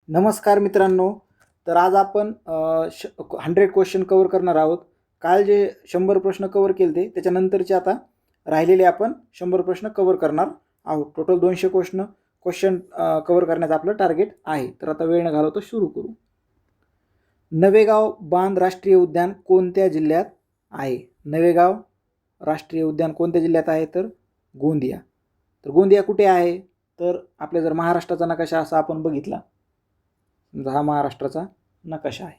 नमस्कार मित्रांनो. तर आज आपण 100 क्वेश्चन कव्हर करणार आहोत. काल जे 100 प्रश्न कव्हर केले त्याच्यानंतरचे आता राहिलेले आपण 100 प्रश्न कव्हर करणार आहोत. टोटल 200 क्वेश्चन कव्हर करण्याचं आपलं टार्गेट आहे. तर आता वेळ न घालवता सुरू करू. नवेगाव बांध राष्ट्रीय उद्यान कोणत्या जिल्ह्यात आहे? नवेगाव राष्ट्रीय उद्यान कोणत्या जिल्ह्यात आहे? तर गोंदिया. तर गोंदिया कुठे आहे? तर आपल्या जर महाराष्ट्राचा नकाशा असा आपण बघितला, हा महाराष्ट्राचा नकाशा आहे.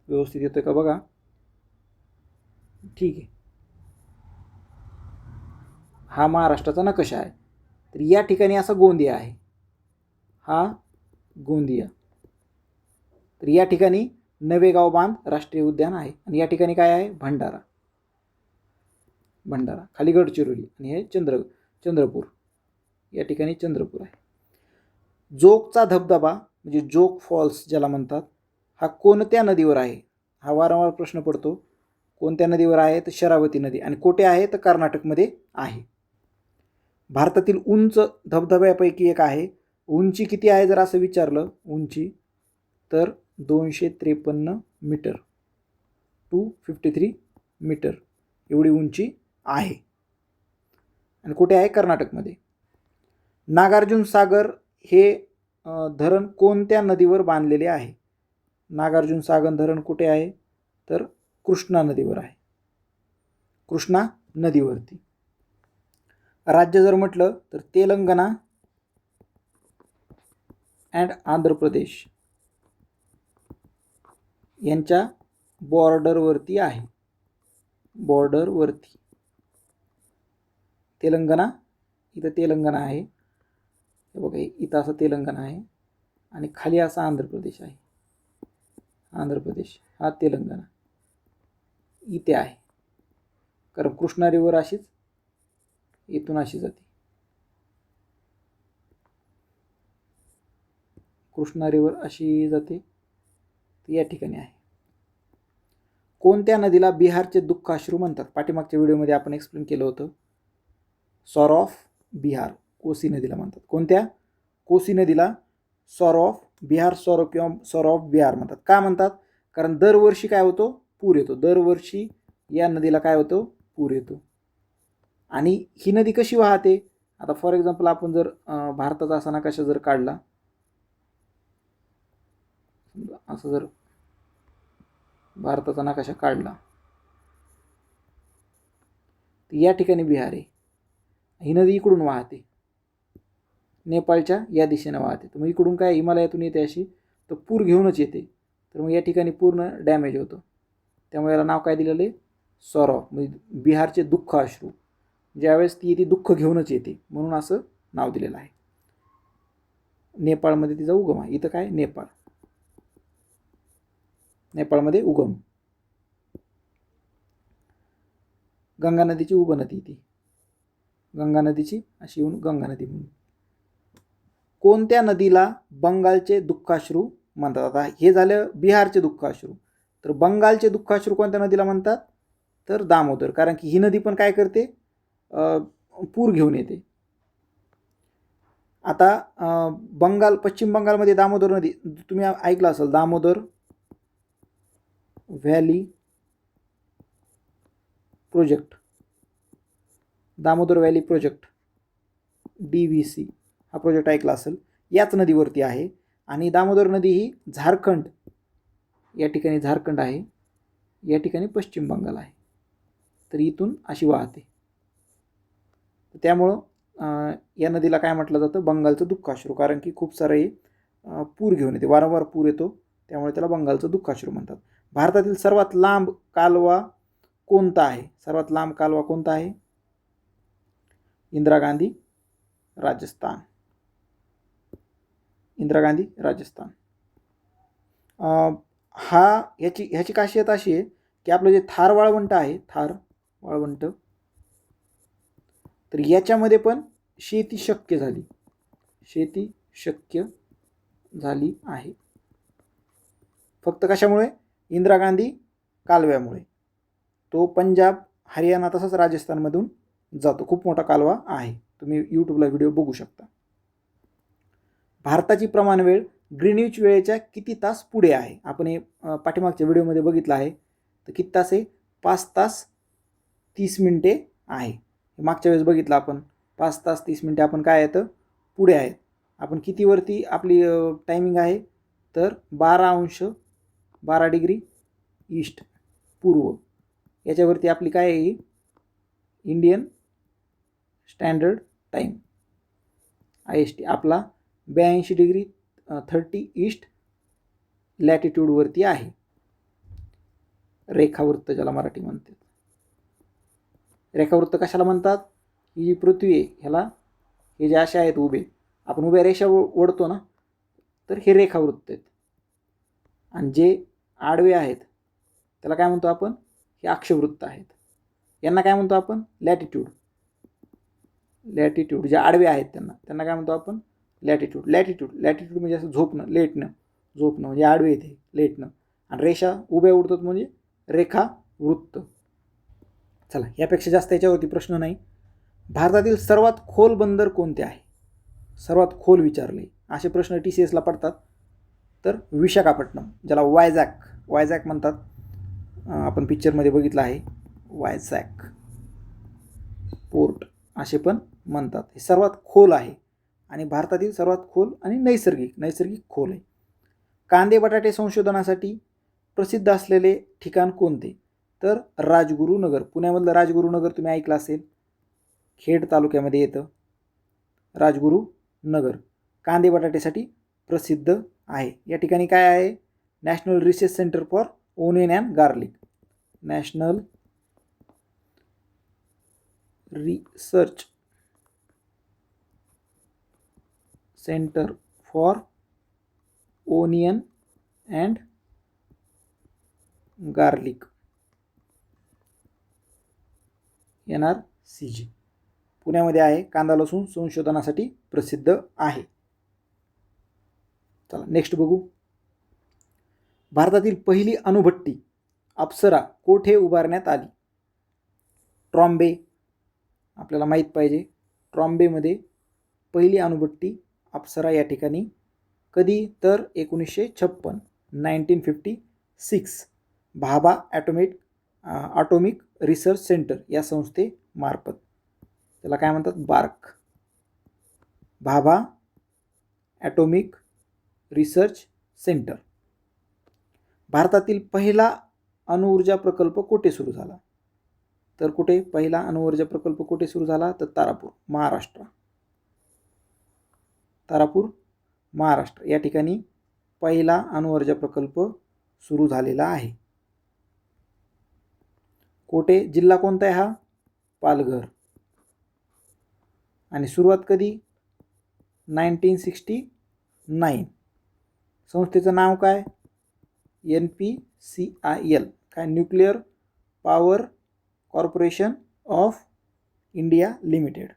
व्यवस्थित येतोय का बघा. ठीक आहे. हा महाराष्ट्राचा नकाशा आहे. तर या ठिकाणी असा गोंदिया आहे. हा गोंदिया. तर या ठिकाणी नवेगाव बांध राष्ट्रीय उद्यान आहे. आणि या ठिकाणी काय आहे? भंडारा. खाली गडचिरोली आणि हे चंद्रपूर. या ठिकाणी चंद्रपूर आहे. जोगचा धबधबा म्हणजे जोग फॉल्स ज्याला म्हणतात, हा कोणत्या नदीवर आहे? हा वारंवार प्रश्न पडतो. कोणत्या नदीवर आहे? तर शरावती नदी. आणि कुठे आहे? तर कर्नाटकमध्ये आहे. भारतातील उंच धबधब्यापैकी एक आहे. उंची किती आहे जर असं विचारलं, उंची तर 253 मीटर, 253 मीटर एवढी उंची आहे. आणि कुठे आहे? कर्नाटकमध्ये. नागार्जुन सागर हे धरण कोणत्या नदीवर बांधलेले आहे? नागार्जुन सागर धरण कुठे आहे? तर कृष्णा नदीवर आहे. कृष्णा नदीवरती. राज्य जर म्हटलं तर तेलंगणा अँड आंध्र प्रदेश यांच्या बॉर्डरवरती आहे. बॉर्डरवरती तेलंगणा, इथं तेलंगणा आहे, हे बघा इथं असं तेलंगणा आहे आणि खाली असा आंध्र प्रदेश आहे. आंध्र प्रदेश हा तेलंगणा इथे आहे. कारण कृष्णा रिव्हर अशीच इथून अशी जाते. कृष्णा रिव्हर अशी जाते, या ठिकाणी आहे. कोणत्या नदीला बिहारचे दुःखाश्रू म्हणतात? पाठीमागच्या व्हिडिओमध्ये आपण एक्सप्लेन केलं होतं. सॉर ऑफ बिहार, कोसी नदीला म्हणतात. कोणत्या? कोसी नदीला सॉर ऑफ बिहार, सॉरो किंवा सॉर ऑफ बिहार म्हणतात. का म्हणतात? कारण दरवर्षी काय होतो? पूर येतो. दरवर्षी या नदीला काय होतं? पूर येतो. आणि ही नदी कशी वाहते? आता फॉर एक्झाम्पल आपण जर भारताचा असा नकाशा जर काढला, असं जर भारताचा नकाशा काढला तर या ठिकाणी बिहार आहे. ही नदी इकडून वाहते, नेपाळच्या या दिशेने वाहते. तर मग इकडून काय हिमालयातून येते अशी, तर पूर घेऊनच येते. तर मग या ठिकाणी पूर्ण डॅमेज होतं. त्यामुळे याला नाव काय दिलेलं आहे? सॉर ऑफ, म्हणजे बिहारचे दुःख अश्रू. ज्यावेळेस ती येते दुःख घेऊनच येते, म्हणून असं नाव दिलेलं आहे. नेपाळमध्ये तिचा उगम आहे. इथं काय? नेपाळ, नेपाळमध्ये उगम. गंगा नदीची उपनदी ती, गंगा नदीची अशी येऊन गंगा नदी म्हणून. कोणत्या नदीला बंगालचे दुःखाश्रू म्हणतात? आता हे झालं बिहारचे दुःखाश्रू. तर बंगालचे दुःखाश्रू कोणत्या नदीला म्हणतात? तर दामोदर. कारण की ही नदी पण काय करते? पूर घेऊन येते. आता पश्चिम बंगालमध्ये दामोदर नदी तुम्ही ऐकलं असेल, Damodar valley project, Damodar valley project DVC हा प्रोजेक्ट ऐकला असेल. याच नदीवरती आहे. आणि दामोदर नदी ही झारखंड, या ठिकाणी झारखंड आहे, या ठिकाणी पश्चिम बंगाल आहे. तर इथून अशी वाहते. त्यामुळं या नदीला काय म्हटलं जातं? बंगालचं दुःखाश्रू. कारण की खूप सारे पूर घेऊन येते, वारंवार पूर येतो, त्यामुळे त्याला बंगालचं दुःखाश्रू म्हणतात. भारतातील सर्वात लांब कालवा कोणता आहे? सर्वात लांब कालवा कोणता आहे? इंदिरा गांधी राजस्थान. इंदिरा गांधी राजस्थान. ह्याची खासियत अशी आहे की आपलं जे थार वाळवंट आहे, थार वाळवंट, तर याच्यामध्ये पण शेती शक्य झाली. शेती शक्य झाली आहे. फक्त कशामुळे? इंदिरा गांधी कालव्यामुळे. तो पंजाब, हरियाणा तसंच राजस्थानमधून जातो. खूप मोठा कालवा आहे. तुम्ही यूट्यूबला व्हिडिओ बघू शकता. भारताची प्रमाण वेळ ग्रीनविच वेळेच्या किती तास पुढे आहे? आपण हे पाठीमागच्या व्हिडिओमध्ये बघितलं आहे. तर किती तास आहे? 5 तास 30 मिनिटे आहे. मागच्या वेळेस बघितलं आपण 5 तास 30 मिनिटे आपण काय आहे तर पुढे आहेत. आपण कितीवरती आपली टायमिंग आहे तर 12 डिग्री ईस्ट पूर्व याच्यावरती आपली काय आहे इंडियन स्टँडर्ड टाईम IST आपला 82 डिग्री 30 ईस्ट लॅटिट्यूडवरती आहे. रेखावृत्त ज्याला मराठी म्हणतात. रेखावृत्त कशाला म्हणतात? ही जी पृथ्वी आहे ह्याला हे जे असे आहेत उभे, आपण उभ्या रेषा ओढतो ना, तर हे रेखावृत्त आहेत. आणि जे आडवे आहेत त्याला काय म्हणतो आपण? हे अक्षवृत्त आहेत. यांना काय म्हणतो आपण? लॅटिट्यूड. लॅटिट्यूड जे आडवे आहेत त्यांना काय म्हणतो आपण? लॅटिट्यूड. लॅटिट्यूड म्हणजे असं झोपणं, झोपणं म्हणजे आडवे येते लेटणं. आणि रेषा उभ्या उडतात म्हणजे रेखावृत्त. चला, यापेक्षा जास्त याच्यावरती प्रश्न नाही. भारतातील सर्वात खोल बंदर कोणते आहे? सर्वात खोल विचारले असे प्रश्न TCSला पडतात. तर विशाखापट्टणम, ज्याला वायझॅक म्हणतात, आपण पिक्चरमध्ये बघितलं आहे. वायझॅक पोर्ट असे पण म्हणतात. हे सर्वात खोल आहे आणि भारतातील सर्वात खोल आणि नैसर्गिक खोल आहे. कांदे बटाटे संशोधनासाठी प्रसिद्ध असलेले ठिकाण कोणते? तर राजगुरुनगर. पुण्यामधलं राजगुरुनगर तुम्ही ऐकलं असेल, खेड तालुक्यामध्ये येतं. राजगुरुनगर कांदे बटाट्यासाठी प्रसिद्ध आहे. या ठिकाणी काय आहे? National research centre for onion and garlic. National research centre for onion and garlic NRCG पुण्यामध्ये आहे. कांदा लसूण संशोधनासाठी प्रसिद्ध आहे. चला नेक्स्ट बघू. भारतातील पहिली अणुभट्टी अप्सरा कोठे उभारण्यात आली? ट्रॉम्बे आपल्याला माहीत पाहिजे. ट्रॉम्बेमध्ये पहिली अणुभट्टी अप्सरा या ठिकाणी. कधी? तर 1956 1956 भाभा ॲटॉमिक रिसर्च सेंटर या संस्थेमार्फत. त्याला काय म्हणतात? BARC. Bhabha atomic research centre. भारतातील पहिला अणुऊर्जा प्रकल्प कुठे सुरू झाला? तर कुठे पहिला अणुऊर्जा प्रकल्प कुठे सुरू झाला? तर तारापूर, महाराष्ट्र. तारापूर, महाराष्ट्र या ठिकाणी पहिला अणुऊर्जा प्रकल्प सुरू झालेला आहे. कोठे? जिल्हा कोणता आहे हा? पालघर. आणि सुरुवात कधी? 1969. संस्थेचं नाव काय? NPCIL. काय? Nuclear power corporation of India limited.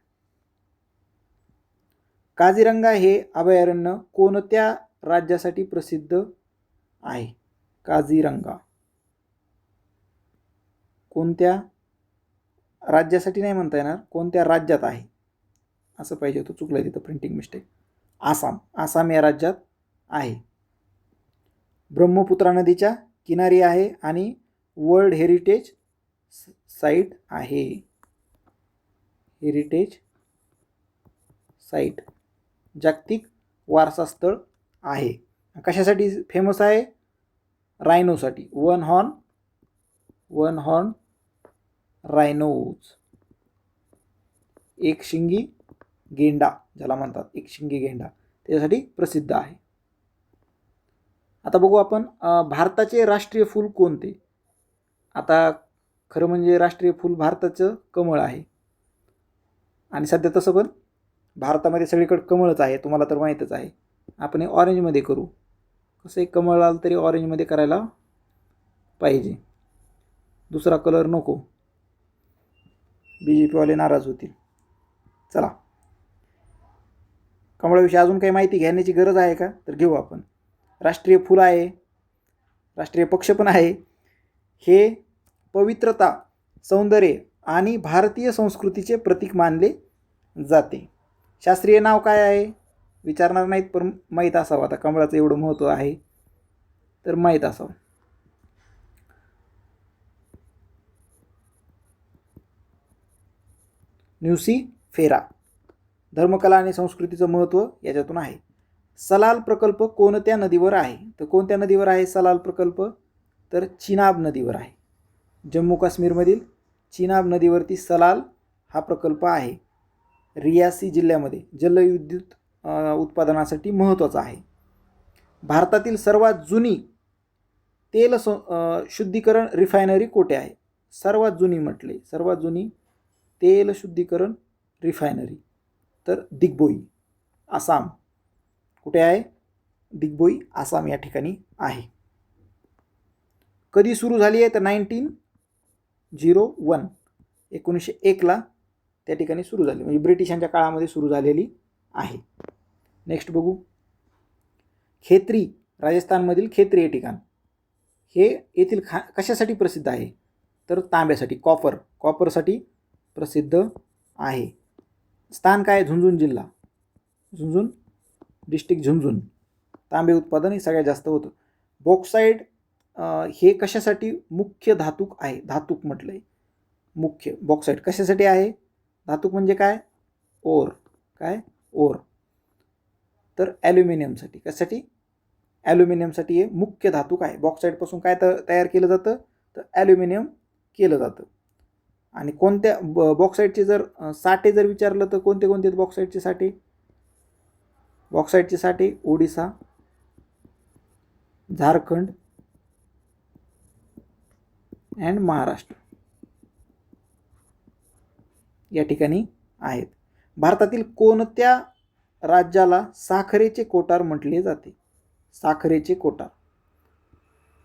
Kaziranga हे अभयारण्य कोणत्या राज्यासाठी प्रसिद्ध आहे? काझीरंगा कोणत्या राज्यासाठी नाही म्हणता येणार, कोणत्या राज्यात आहे असं पाहिजे होतं, चुकलं तिथं, प्रिंटिंग मिस्टेक. आसाम या राज्यात आहे. ब्रह्मपुत्रा नदीच्या किनारी आहे आणि वर्ल्ड हेरिटेज साईट आहे. हेरिटेज साईट जागतिक वारसा स्थळ आहे. कशासाठी फेमस आहे? रायनोसाठी. One horn rhinos. एक शिंगी गेंडा ज्याला म्हणतात, एक शिंगी गेंडा, त्याच्यासाठी प्रसिद्ध आहे. आता बघू आपण भारताचे राष्ट्रीय फूल कोणते? आता खरं म्हणजे राष्ट्रीय फूल भारताचं कमळ आहे. आणि सध्या तसं पण भारतामध्ये सगळीकडे कमळच आहे, तुम्हाला तर माहीतच आहे. आपण हे ऑरेंजमध्ये करू. कसं एक कमळ आलं तरी ऑरेंजमध्ये करायला पाहिजे, दुसरा कलर नको, BJP वाले नाराज होतील. चला, कमळाविषयी अजून काही माहिती घेण्याची गरज आहे का? तर घेऊ आपण. राष्ट्रीय फूल आहे, राष्ट्रीय पक्ष पण आहे. हे पवित्रता, सौंदर्य आणि भारतीय संस्कृतीचे प्रतीक मानले जाते. शास्त्रीय नाव काय आहे? विचारणार नाहीत, पण माहीत असावं. आता कमळाचं एवढं महत्त्व आहे तर माहीत असावं. न्यूसिफेरा. धर्मकला आणि संस्कृतीचं महत्त्व याच्यातून आहे. सलाल प्रकल्प कोणत्या नदीवर आहे? तर कोणत्या नदीवर आहे सलाल प्रकल्प? तर चिनाब नदीवर आहे. जम्मू काश्मीरमधील चिनाब नदीवरती सलाल हा प्रकल्प आहे. रियासी जिल्ह्यामध्ये जलविद्युत उत्पादनासाठी महत्त्वाचा आहे. भारतातील सर्वात जुनी तेल शुद्धीकरण रिफायनरी कोठे आहे? सर्वात जुनी म्हटले, सर्वात जुनी तेल शुद्धीकरण रिफायनरी तर दिग्बोई, आसाम. कुठे आहे? दिग्बोई, आसाम या ठिकाणी आहे. कधी सुरू झाली आहे? तर 1901, 1901ला त्या ठिकाणी सुरू झाली, म्हणजे ब्रिटिशांच्या काळामध्ये सुरू झालेली आहे. नेक्स्ट बघू. खेत्री, राजस्थानमधील खेत्री हे ठिकाण हे येथील कशासाठी प्रसिद्ध आहे? तर तांब्यासाठी, कॉपरसाठी प्रसिद्ध आहे. स्थान काय? झुंझुनू जिल्हा, झुंझुनू डिस्ट्रिक्ट झुंझुनू. तांबे उत्पादन हे सगळ्यात जास्त होतं. बॉक्साईट हे कशासाठी मुख्य धातूक आहे? धातूक म्हटलंय मुख्य. बॉक्साईट कशासाठी आहे? धातूक म्हणजे काय? ओर. काय? ओर. तर ॲल्युमिनियमसाठी. कशासाठी? ॲल्युमिनियमसाठी हे मुख्य धातूक आहे. बॉक्साईटपासून काय तयार केलं जातं? तर ॲल्युमिनियम केलं जातं. आणि कोणत्या बॉक्साईटचे जर साठे जर विचारलं तर कोणते कोणते बॉक्साईटचे साठे? बॉक्साईटचे साठे ओडिसा, झारखंड अँड महाराष्ट्र या ठिकाणी आहेत. भारतातील कोणत्या राज्याला साखरेचे कोठार म्हटले जाते? साखरेचे कोठार.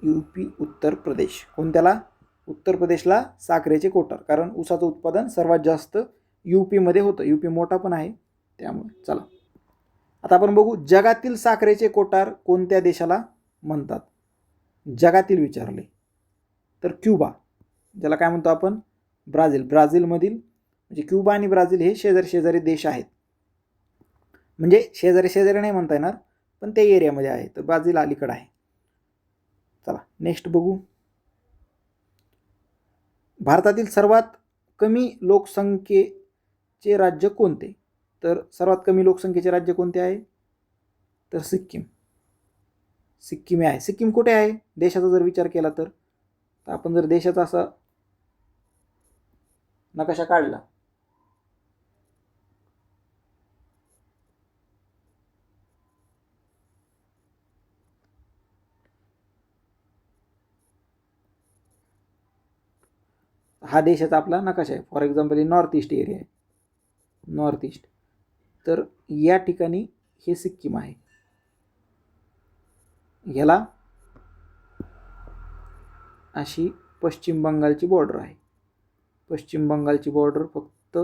यूपी, उत्तर प्रदेश. कोणत्याला? उत्तर प्रदेशला साखरेचे कोठार, कारण ऊसाचं उत्पादन सर्वात जास्त यूपीमध्ये होतं. यूपी मोठा पण आहे त्यामुळे. चला आता आपण बघू, जगातील साखरेचे कोठार कोणत्या देशाला म्हणतात? जगातील विचारले तर क्युबा, ज्याला काय म्हणतो आपण? ब्राझील. ब्राझीलमधील म्हणजे क्युबा आणि ब्राझील हे शेजारी शेजारी देश आहेत. म्हणजे शेजारी शेजारी नाही म्हणता येणार, पण ते एरियामध्ये आहे. तर ब्राझील अलीकडे आहे. चला नेक्स्ट बघू. भारतातील सर्वात कमी लोकसंख्येचे राज्य कोणते? तर सर्वात कमी लोकसंख्येचे राज्य कोणते आहे? तर सिक्कीम. सिक्कीम आहे. सिक्कीम कुठे आहे देशाचा जर विचार केला तर आपण जर देशाचा असा नकाशा काढला हा देशाचा आपला नकाशा आहे. For example north east area आहे, नॉर्थ ईस्ट. तर या ठिकाणी हे सिक्कीम आहे. ह्याला अशी पश्चिम बंगालची बॉर्डर आहे. पश्चिम बंगालची बॉर्डर फक्त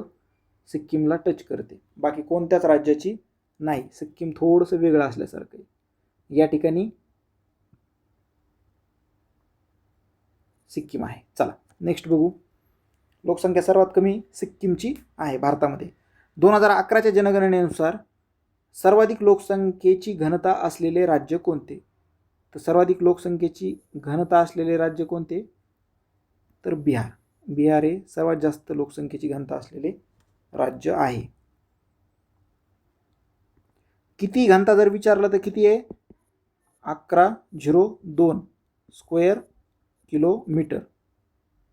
सिक्कीमला टच करते, बाकी कोणत्याच राज्याची नाही. सिक्कीम थोडंसं वेगळं असल्यासारखं आहे. या ठिकाणी सिक्कीम आहे. चला नेक्स्ट बघू. लोकसंख्या सर्वात कमी सिक्कीमची आहे भारतामध्ये. 2011च्या जनगणनेनुसार सर्वाधिक लोकसंख्येची घनता असलेले राज्य कोणते? तर सर्वाधिक लोकसंख्येची घनता असलेले राज्य कोणते? तर बिहार. बिहार हे सर्वात जास्त लोकसंख्येची घनता असलेले राज्य आहे. किती घनता जर विचारलं तर किती आहे? 1102 स्क्वेअर किलोमीटर,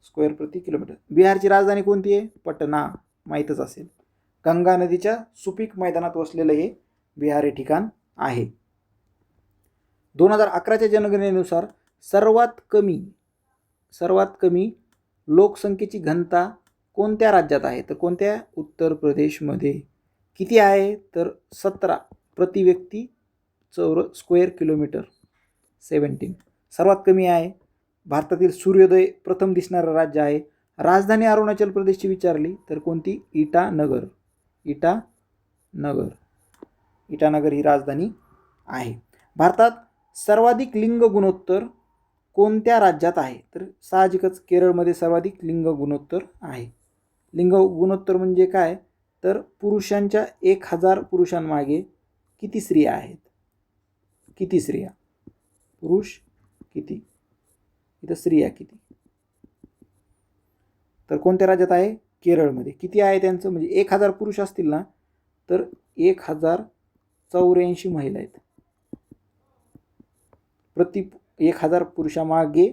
स्क्वेअर प्रति किलोमीटर. बिहारची राजधानी कोणती आहे? पटना, माहीतच असेल. गंगा नदीच्या सुपीक मैदानात वसलेलं हे बिहार हे ठिकाण आहे. 2011च्या जनगणनेनुसार सर्वात कमी लोकसंख्येची घनता कोणत्या राज्यात आहे? तर कोणत्या? उत्तर प्रदेशमध्ये. किती आहे? तर 17 प्रति व्यक्ती स्क्वेअर किलोमीटर, 17. सर्वात कमी आहे. भारतातील सूर्योदय प्रथम दिसणारं राज्य आहे. राजधानी अरुणाचल प्रदेशची विचारली तर कोणती? इटानगर. इटानगर ही राजधानी आहे. भारतात सर्वाधिक लिंग गुणोत्तर कोणत्या राज्यात आहे? तर साहजिकच केरळमध्ये सर्वाधिक लिंग गुणोत्तर आहे. लिंग गुणोत्तर म्हणजे काय? तर पुरुषांच्या 1000 पुरुषांमागे किती स्त्रिया आहेत? किती स्त्रिया? पुरुष किती, इथं स्त्रिया किती? तर कोणत्या राज्यात आहे? केरळमध्ये. किती आहे त्यांचं? म्हणजे 1000 पुरुष असतील ना तर 1084 महिला आहेत. प्रति 1000 पुरुषामागे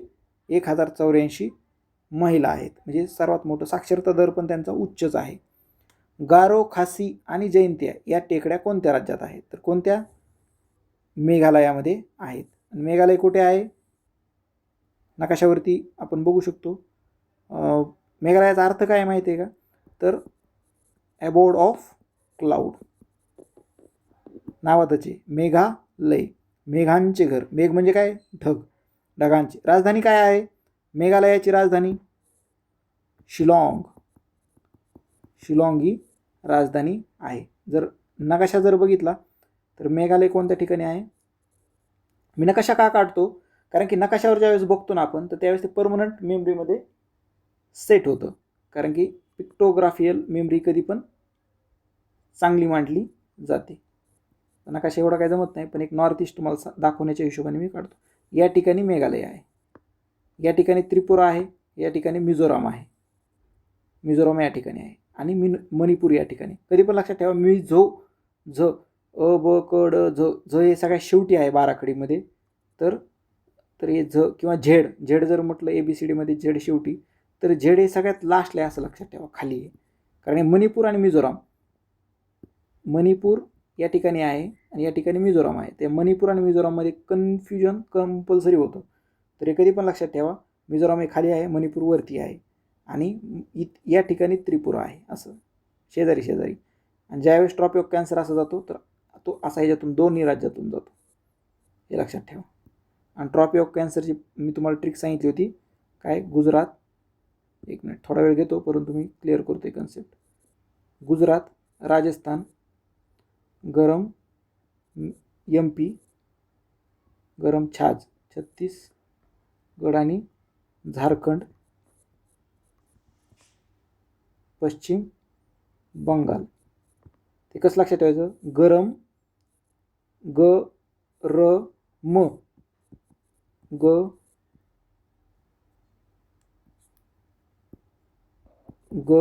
1084 महिला आहेत. म्हणजे सर्वात मोठं साक्षरता दर पण त्यांचा उच्चच आहे. गारो, खासी आणि जयंतिया या टेकड्या कोणत्या राज्यात आहेत? तर कोणत्या? मेघालयामध्ये आहेत. मेघालय कुठे आहे? नकाशावरती आपण बघू शकतो. मेघालयाचा अर्थ काय माहिती आहे का? तर अबोर्ड ऑफ क्लाउड नावातच आहे. मेघालय, मेघांचे घर. मेघ म्हणजे काय? ढग, ढगांचे. राजधानी काय आहे मेघालयाची? राजधानी शिलाँग. शिलाँग ही राजधानी आहे. जर नकाशा जर बघितला तर मेघालय कोणत्या ठिकाणी आहे? मी नकाशा का काढतो? कारण की नकाशावर ज्यावेळेस बघतो ना आपण तर त्यावेळेस ते परमनंट मेमरीमध्ये सेट होतं. कारण की पिक्टोग्राफियल मेमरी कधी पण चांगली मांडली जाते. नकाशा एवढा काय जमत नाही, पण एक नॉर्थ ईस्ट तुम्हाला दाखवण्याच्या हिशोबाने मी काढतो. या ठिकाणी मेघालय आहे, या ठिकाणी त्रिपुरा आहे, या ठिकाणी मिझोराम आहे. मिझोराम या ठिकाणी आहे आणि मणिपूर या ठिकाणी. कधी पण लक्षात ठेवा मिझो झ अ ब क ड झ झ हे सगळ्यात शेवटी आहे बाराखडीमध्ये. तर हे झ किंवा झेड, झेड जर म्हटलं ABCDमध्ये झेड शेवटी, तर झेड हे सगळ्यात लास्टला आहे असं लक्षात ठेवा, खाली आहे. कारण हे मणिपूर आणि मिझोराम, मणिपूर या ठिकाणी आहे आणि या ठिकाणी मिझोराम आहे. ते मणिपूर आणि मिझोराममध्ये कन्फ्युजन कंपल्सरी होतं. तर हे कधी पण लक्षात ठेवा, मिझोराम हे खाली आहे, मणिपूर वरती आहे आणि या ठिकाणी त्रिपुरा आहे, असं शेजारी शेजारी. आणि ज्यावेळेस ट्रॉपी ऑफ कॅन्सर असा जातो तर तो असा ह्याच्यातून दोन्ही राज्यातून जातो, हे लक्षात ठेवा. आणि ट्रॉपी ऑफ कॅन्सरची मी तुम्हाला ट्रिक सांगितली होती काय? गुजरात, एक मिनिट थोडा वेळ घेतो परंतु मी क्लिअर करतो कन्सेप्ट. गुजरात, राजस्थान, गरम MP, गरम छाज छत्तीसगड आणि झारखंड, पश्चिम बंगाल. ते कसं लक्षात ठेवायचं? गरम ग र म, ग ग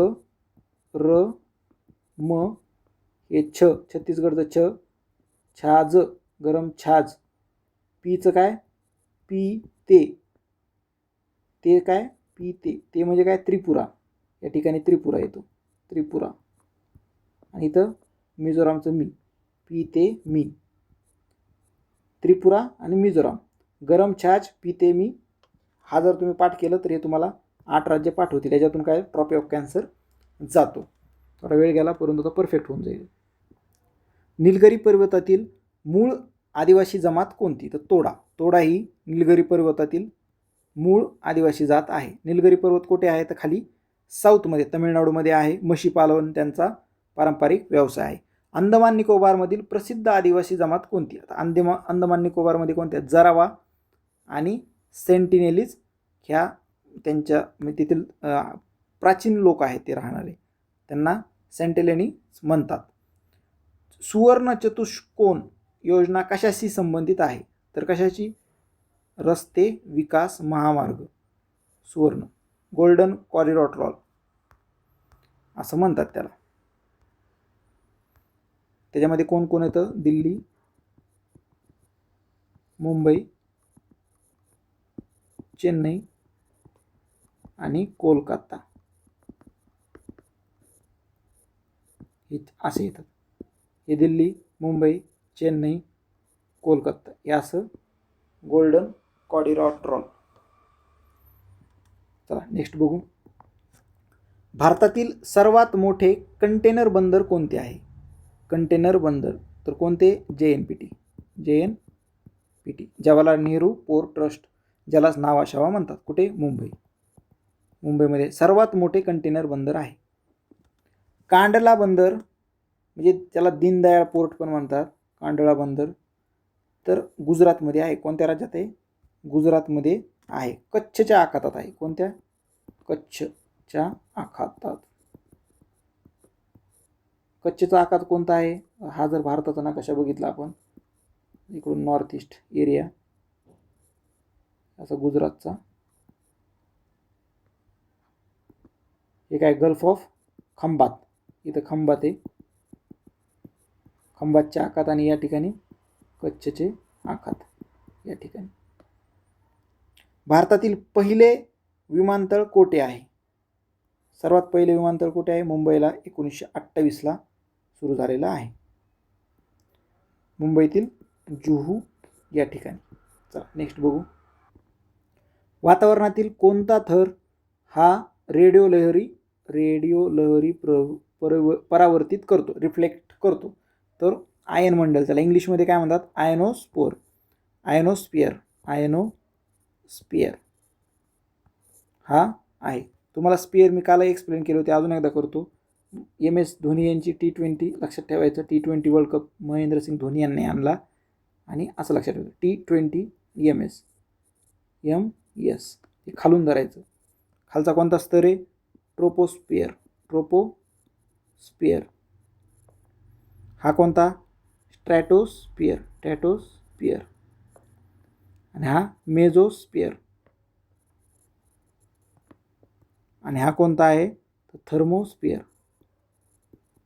र म, हे छ छत्तीसगडचं छ, छाज गरम छाज, पीचं काय? पी ते, ते काय? पी ते, ते म्हणजे काय? त्रिपुरा. या ठिकाणी त्रिपुरा येतो, त्रिपुरा. आणि इथं मिझोरामचं मी, पी ते मी, त्रिपुरा आणि मिझोराम. गरम छाज पी ते मी. हा जर तुम्ही पाठ केलं तर हे तुम्हाला 8 राज्य पाठ होतील. त्याच्यातून काय? ट्रॉपी ऑफ कॅन्सर जातो. थोडा वेळ गेला परंतु तो परफेक्ट होऊन जाईल. निलगिरी पर्वतातील मूळ आदिवासी जमात कोणती? तर तोडा. तोडा ही निलगिरी पर्वतातील मूळ आदिवासी जात आहे. निलगिरी पर्वत कुठे आहे? तर खाली साऊथमध्ये, तमिळनाडूमध्ये आहे. म्हशी पालन त्यांचा पारंपरिक व्यवसाय आहे. अंदमान निकोबारमधील प्रसिद्ध आदिवासी जमात कोणती? आता अंदमान निकोबारमध्ये कोणत्या? जरावा आणि सेंटिनेलीज ह्या त्यांच्या तेथील प्राचीन लोक आहेत ते राहणारे, त्यांना सेंटिनेली म्हणतात. सुवर्ण चतुष्कोन योजना कशाशी संबंधित आहे? तर कशाची? रस्ते विकास महामार्ग, सुवर्ण, गोल्डन कॉरिडॉर असं म्हणतात त्याला. त्याच्यामध्ये कोण कोण येतं? दिल्ली, मुंबई, चेन्नई आणि कोलकाता हे असे येतात. हे दिल्ली, मुंबई, चेन्नई, कोलकाता हे असं गोल्डन कॉरिडॉर. चला नेक्स्ट बघू. भारतातील सर्वात मोठे कंटेनर बंदर कोणते आहे? कंटेनर बंदर तर कोणते? JNPT, Jawaharlal Nehru port trust, ज्याला नावाशावा म्हणतात. कुठे? मुंबई. मुंबईमध्ये सर्वात मोठे कंटेनर बंदर आहे. कांडला बंदर म्हणजे त्याला दीनदयाळ पोर्ट पण म्हणतात, कांडला बंदर, तर गुजरातमध्ये आहे. कोणत्या राज्यात आहे? गुजरातमध्ये आहे. कच्छच्या आखातात आहे. कोणत्या? कच्छच्या आखातात. कच्छचा आकार कोणता आहे? हा जर भारताचा नकाशा बघितला आपण, इकडून नॉर्थ ईस्ट एरिया असा गुजरातचा, हे काय गल्फ ऑफ खंबात, इथं खंबात आहे, खंबातच्या आखात आणि या ठिकाणी कच्छचे आखात या ठिकाणी. भारतातील पहिले विमानतळ कोठे आहे? सर्वात पहिले विमानतळ कुठे आहे? मुंबईला 1928ला सुरू झालेला आहे, मुंबईतील जुहू या ठिकाणी. चला नेक्स्ट बघू. वातावरणातील कोणता थर हा रेडिओ लहरी परावर्तित करतो, रिफ्लेक्ट करतो? तर आयन मंडल, त्याला इंग्लिशमध्ये काय म्हणतात? आयनोस्पियर हा आहे. तुम्हाला स्पियर मी काल एक्सप्लेन केले होते, अजून एकदा करतो. MS धोनी यांची T20 लक्षात ठेवायचं, T20 world cup Mahendra Singh Dhoni यांनी आणला आणि असं लक्षात ठेवायचं T20 MS हे खालून धरायचं. खालचा कोणता स्तर आहे? ट्रोपोस्पियर. हा कोणता? स्ट्रॅटोस्पियर. आणि हा मेझोस्पियर. आणि हा कोणता आहे? तर थर्मोस्पियर,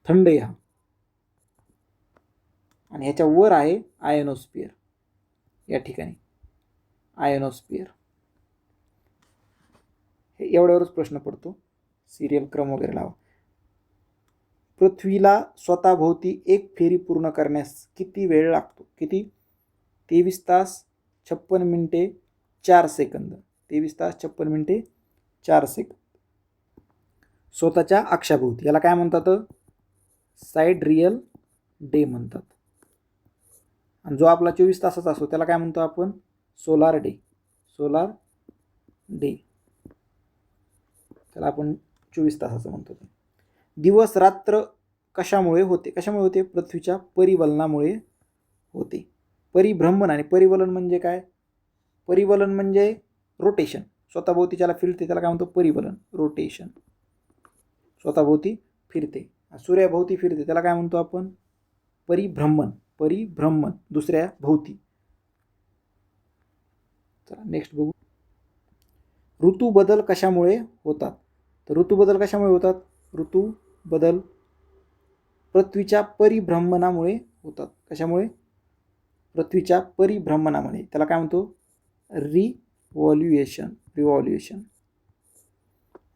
थंड आहे हा. आणि ह्याच्या वर आहे आयनोस्पियर या ठिकाणी, आयनोस्पियर. हे एवढ्यावरच प्रश्न पडतो, सिरियल क्रम वगैरे लावा. पृथ्वीला स्वतःभोवती एक फेरी पूर्ण करण्यास किती वेळ लागतो? किती? 23 तास 56 मिनिटे 4 सेकंद. 23 तास 56 मिनिटे 4 सेकंद. स्वतःच्या अक्षाभोवती, याला काय म्हणतात? साइडरियल डे म्हणतात. आणि जो आपला 24 तासाचा असतो त्याला काय म्हणतो आपण? Solar day. त्याला आपण 24 तासाचं म्हणतो. दिवस रात्र कशामुळे होते? पृथ्वीच्या परिवलनामुळे होते. परिभ्रमण आणि परिवलन म्हणजे काय? परिवलन म्हणजे रोटेशन, स्वतःभोवती ज्याला फिरते त्याला काय म्हणतो? परिवलन, रोटेशन. स्वतःभोवती फिरते, सूर्याभोवती फिरते त्याला काय म्हणतो आपण? परिभ्रमण, दुसऱ्या भोवती. चला नेक्स्ट बघू. ऋतूबदल कशामुळे होतात? तर ऋतूबदल कशामुळे होतात? ऋतूबदल पृथ्वीच्या परिभ्रमणामुळे होतात. कशामुळे? पृथ्वीच्या परिभ्रमणामुळे. त्याला काय म्हणतो? रिव्हॉल्युएशन.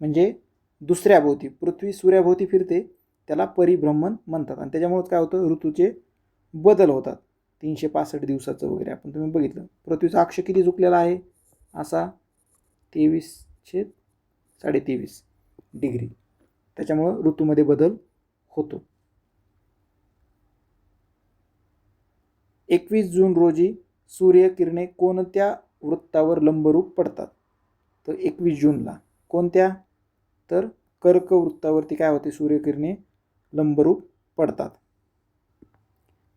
म्हणजे दुसऱ्या भोवती, पृथ्वी सूर्याभोवती फिरते त्याला परिभ्रमण म्हणतात. आणि त्याच्यामुळेच काय होतं? ऋतूचे बदल होतात. 365 दिवसाचं वगैरे आपण तुम्ही बघितलं. पृथ्वीचा अक्ष किती झुकलेला आहे? असा 23/23 डिग्री. त्याच्यामुळं ऋतूमध्ये बदल होतो. 21 जून रोजी सूर्यकिरणे कोणत्या वृत्तावर लंबरूप पडतात? तर 21 जूनला कोणत्या? तर कर्क वृत्तावरती काय होते? सूर्यकिरणे लंबरूप पडतात.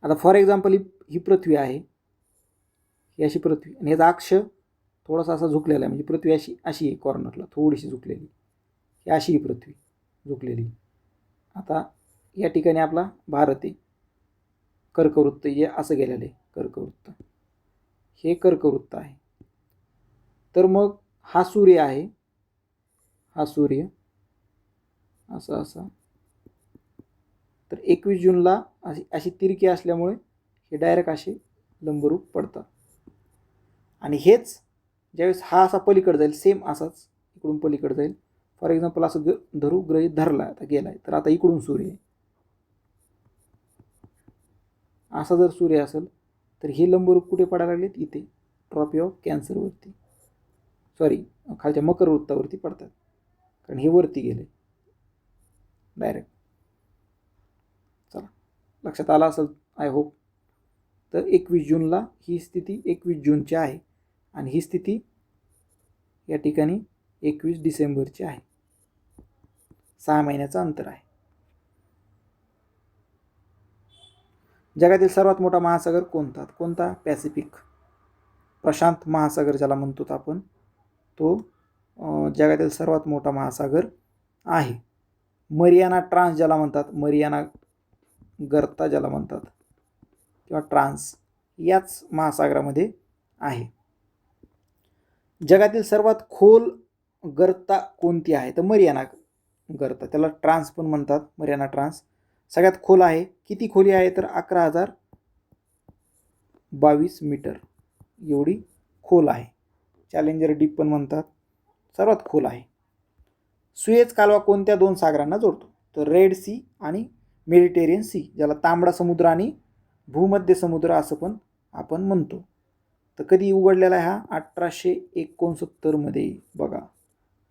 आता फॉर एक्झाम्पल ही पृथ्वी आहे, ही अशी पृथ्वी, आणि ह्याचा अक्ष थोडासा असा झुकलेला आहे, म्हणजे पृथ्वी अशी आहे कॉर्नरला थोडीशी झुकलेली, ही अशी ही पृथ्वी झुकलेली. आता या ठिकाणी आपला भारत आहे, कर्कवृत्त हे असं गेलेलं आहे, कर्कवृत्त, हे कर्कवृत्त आहे. तर मग हा सूर्य आहे, हा सूर्य असा. तर 21 जूनला अशी तिरकी असल्यामुळे हे डायरेक्ट असे लंबरूप पडतात. आणि हेच ज्यावेळेस हा असा पलीकडे जाईल, सेम असाच इकडून पलीकडे जाईल. फॉर एक्झाम्पल असं गृहीत धरला, आता गेला आहे, तर आता इकडून सूर्य आहे, असा जर सूर्य असेल तर हे लंबरूप कुठे पडायला लागलेत? इथे ट्रॉपी ऑफ कॅन्सरवरती, खालच्या मकर वृत्तावरती पडतात, कारण हे वरती गेले डायरेक्ट. चला लक्षात आला असेल आय होप. तर 21 जूनला ही स्थिती 21 जूनची आहे आणि ही स्थिती या ठिकाणी 21 डिसेंबरची आहे. 6 महिन्याचं अंतर आहे. जगातील सर्वात मोठा महासागर कोणता? पॅसिफिक, प्रशांत महासागर ज्याला म्हणतो आपण, तो जगातील सर्वात मोठा महासागर आहे. मरियाना ट्रान्स ज्याला म्हणतात, मरियाना गर्ता ज्याला म्हणतात किंवा ट्रान्स, याच महासागरामध्ये आहे. जगातील सर्वात खोल गर्ता कोणती आहे? तर मरियाना गर्ता, त्याला ट्रान्स पण म्हणतात, मरियाना ट्रान्स सगळ्यात खोल आहे. किती खोली आहे? तर 11,022 मीटर एवढी खोल आहे. चॅलेंजर डीप पण म्हणतात, सर्वात खोल आहे. सुएझ कालवा कोणत्या दोन सागरांना जोडतो? तर रेड सी आणि मेडिटेरियन सी, ज्याला तांबडा समुद्र आणि भूमध्य समुद्र असं पण आपण म्हणतो. तर कधी उघडलेला आहे हा? 1869 बघा,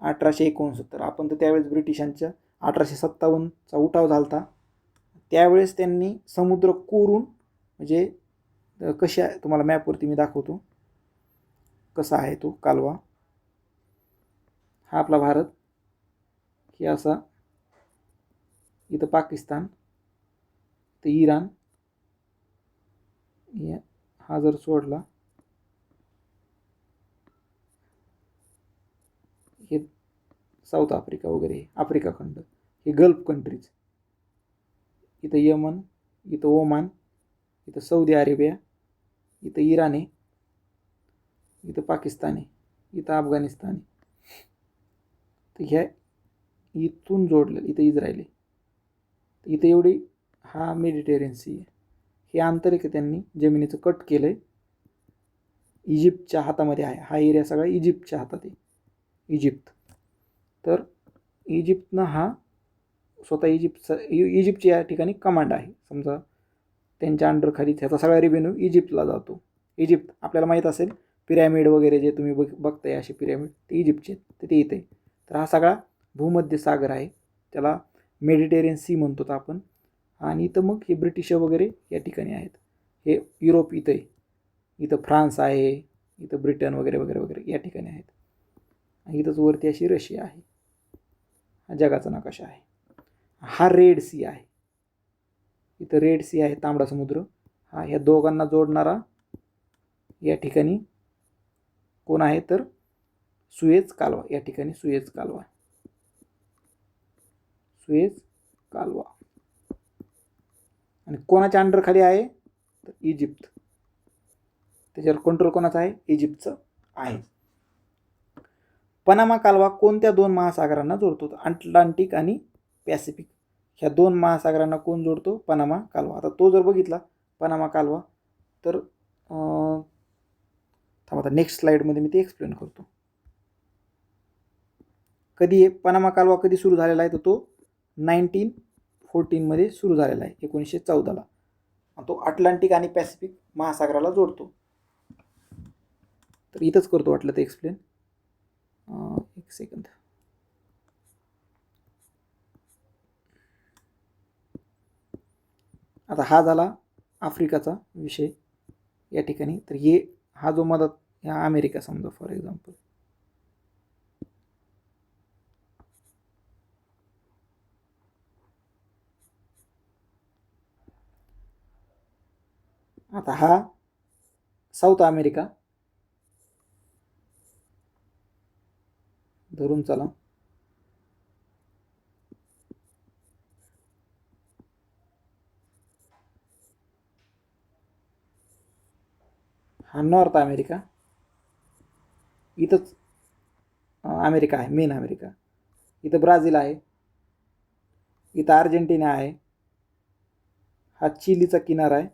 1869. आपण तर त्यावेळेस ब्रिटिशांच्या 1857चा उठाव झाला होता. त्यावेळेस त्यांनी समुद्र कोरून, म्हणजे कशा, तुम्हाला मॅपवरती मी दाखवतो कसा आहे तो कालवा. हा आपला भारत, की असा इथं पाकिस्तान, ते इराण, हा जर सोडला हे साऊथ आफ्रिका वगैरे, आफ्रिका खंड, हे गल्फ कंट्रीज, इथं यमन, इथं ओमान, इथं सौदी अरेबिया, इथं इराण आहे, इथं पाकिस्तान आहे, इथं अफगाणिस्तान आहे. तर ह्या इथून जोडलेलं, इथं इस्रायल आहे, इथं एवढी हा मेडिटेरियन सी आहे. हे आंतरिक त्यांनी जमिनीचं कट केलं आहे. इजिप्तच्या हातामध्ये आहे हा एरिया, सगळा इजिप्तच्या हातात आहे, इजिप्त. तर इजिप्तनं हा स्वतः इजिप्तची या ठिकाणी कमांड आहे. समजा त्यांच्या अंडरखाली ह्याचा सगळा रेव्हेन्यू इजिप्तला जातो. इजिप्त आपल्याला माहीत असेल, पिरॅमिड वगैरे जे तुम्ही बघताय असे पिरॅमिड, ते इजिप्तचे, तर ते इथे. तर हा सगळा भूमध्य सागर आहे, त्याला मेडिटेरियन सी म्हणतो आपण. आणि इथं मग हे ब्रिटिश वगैरे या ठिकाणी आहेत. हे युरोप इथं आहे, इथं फ्रान्स आहे, इथं ब्रिटन वगैरे वगैरे वगैरे या ठिकाणी आहेत. आणि इथंच वरती अशी रशिया आहे. हा जगाचा नकाशा आहे. हा रेड सी आहे, इथं रेड सी आहे, तांबडा समुद्र. हा ह्या दोघांना जोडणारा या ठिकाणी कोण आहे? तर सुएझ कालवा. या ठिकाणी सुएझ कालवा, सुएझ कालवा. आणि कोणाच्या अंडर खाली आहे? तर इजिप्त. त्याच्यावर कंट्रोल कोणाचा आहे? इजिप्तचं आहे. पनामा कालवा कोणत्या दोन महासागरांना जोडतो? अटलांटिक आणि पॅसिफिक, ह्या दोन महासागरांना कोण जोडतो? पनामा कालवा. आता तो जर बघितला पनामा कालवा, तर आता नेक्स्ट स्लाइडमध्ये मी ते एक्सप्लेन करतो. कधी आहे पनामा कालवा, कधी सुरू झालेला आहे? तर तो 1914 मध्ये सुरू झालेला आहे, 1914ला. तो अटलांटिक आणि पॅसिफिक महासागराला जोडतो. तर इथंच करतो वाटलं ते एक्सप्लेन, एक सेकंद. आता हा झाला आफ्रिकाचा विषय या ठिकाणी. तर हे हा जो मदत, ह्या अमेरिका समजा फॉर एक्झाम्पल. आता हा साऊथ अमेरिका धरून चला. हा नॉर्थ अमेरिका, इथंच अमेरिका आहे, मेन अमेरिका. इथं ब्राझील आहे, इथं अर्जेंटिना आहे, हा चिलीचा किनारा आहे,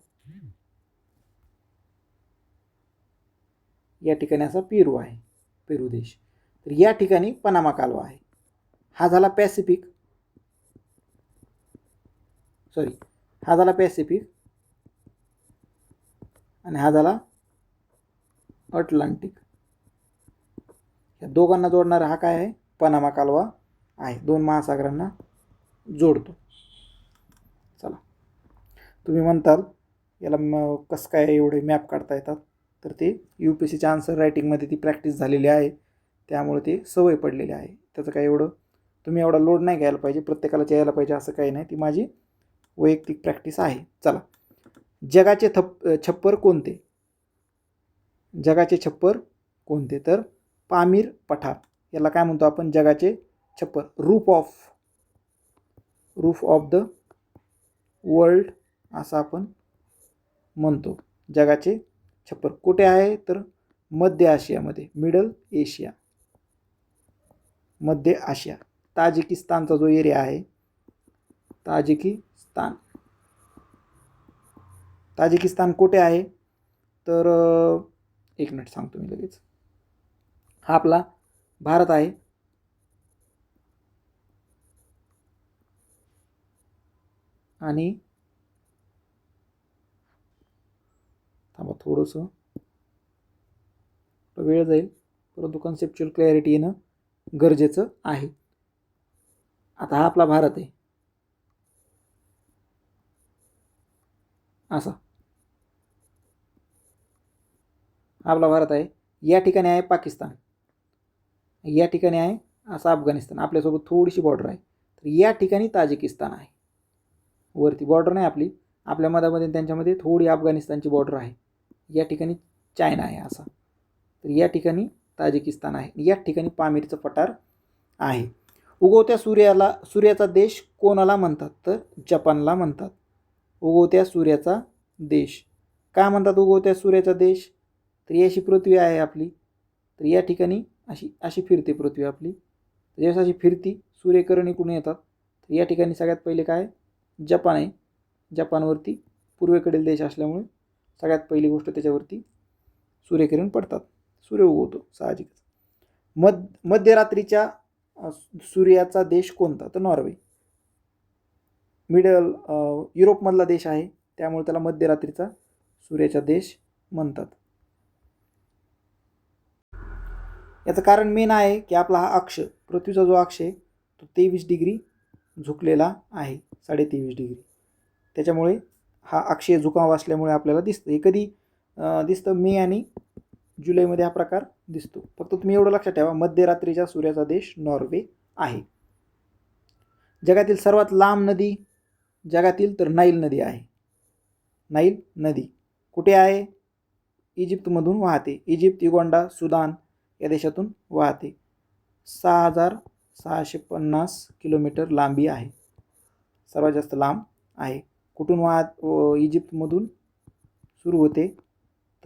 या ठिकाणी असा पेरू आहे, पेरू देश. तर या ठिकाणी पनामा कालवा आहे. हा झाला पॅसिफिक, सॉरी, हा झाला पॅसिफिक आणि हा झाला अटलांटिक. या दोघांना जोडणारा हा काय आहे? पनामा कालवा आहे, दोन महासागरांना जोडतो. चला, तुम्ही म्हणताल याला कसं काय एवढे मॅप काढता येतात? तर ते UPSCच्या आन्सर रायटिंगमध्ये ती प्रॅक्टिस झालेली आहे, त्यामुळे ते सवय पडलेली आहे. त्याचं काय एवढं तुम्ही एवढा लोड नाही घ्यायला पाहिजे, प्रत्येकाला यायला पाहिजे असं काही नाही, ती माझी वैयक्तिक प्रॅक्टिस आहे. चला, जगाचे छप्पर कोणते? जगाचे छप्पर कोणते? तर पामीर पठार, याला काय म्हणतो आपण? जगाचे छप्पर, रूफ ऑफ द वर्ल्ड असं आपण म्हणतो. जगाचे छप्पर कुठे आहे तर मध्य आशियामध्ये, मिडल एशिया, मध्य आशिया. ताजिकिस्तानचा जो एरिया आहे, ताजिकिस्तान कुठे आहे तर एक मिनिट सांगतो मी लगेच. हा आपला भारत आहे. आणि थांबा थोडंसं वेळ जाईल, परंतु कन्सेप्च्युअल क्लॅरिटी येणं गरजेचं आहे. आता हा आपला भारत आहे असा, आपला भारत आहे. या ठिकाणी आहे पाकिस्तान, या ठिकाणी आहे असा अफगाणिस्तान, आपल्यासोबत थोडीशी बॉर्डर आहे. तर या ठिकाणी ताजिकिस्तान आहे. वरती बॉर्डर नाही आपली, आपल्या मधामध्ये त्यांच्यामध्ये थोडी अफगाणिस्तानची बॉर्डर आहे. या ठिकाणी चायना आहे असा. तर या ठिकाणी ताजिकिस्तान आहे. या ठिकाणी पामीरचं पठार आहे. उगवत्या सूर्याचा देश कोणाला म्हणतात तर जपानला म्हणतात. उगवत्या सूर्याचा देश काय म्हणतात? उगवत्या सूर्याचा देश. तर ही अशी पृथ्वी आहे आपली. तर या ठिकाणी अशी फिरते पृथ्वी आपली. जसं अशी फिरती, सूर्यकिरण इकडून येतात. तर या ठिकाणी सगळ्यात पहिले काय? जपान आहे. जपानवरती पूर्वेकडील देश असल्यामुळे सगळ्यात पहिली गोष्ट त्याच्यावरती सूर्यकिरण पडतात, सूर्य उगवतो साहजिकच. मध्यरात्रीच्या सूर्याचा देश कोणता तर नॉर्वे. मिडल युरोपमधला देश आहे, त्यामुळे त्याला मध्यरात्रीचा सूर्याचा देश म्हणतात. याचं कारण मेन आहे की आपला हा अक्ष, पृथ्वीचा जो अक्ष आहे तो 23 डिग्री झुकलेला आहे, 23.5 डिग्री. त्याच्यामुळे हा अक्षीय झुकाव असल्यामुळे आपल्याला दिसतं. हे कधी दिसतं? मे आणि जुलैमध्ये हा प्रकार दिसतो. फक्त तुम्ही एवढं लक्षात ठेवा, मध्यरात्रीच्या सूर्याचा देश नॉर्वे आहे. जगातील सर्वात लांब नदी जगातील तर नाईल नदी आहे. नाईल नदी कुठे आहे? इजिप्तमधून वाहते. इजिप्त, युगांडा, सुदान या देशातून वाहते. 6,650 किलोमीटर लांबी आहे, सर्वात जास्त लांब आहे. कुठून इजिप्तमधून सुरू होते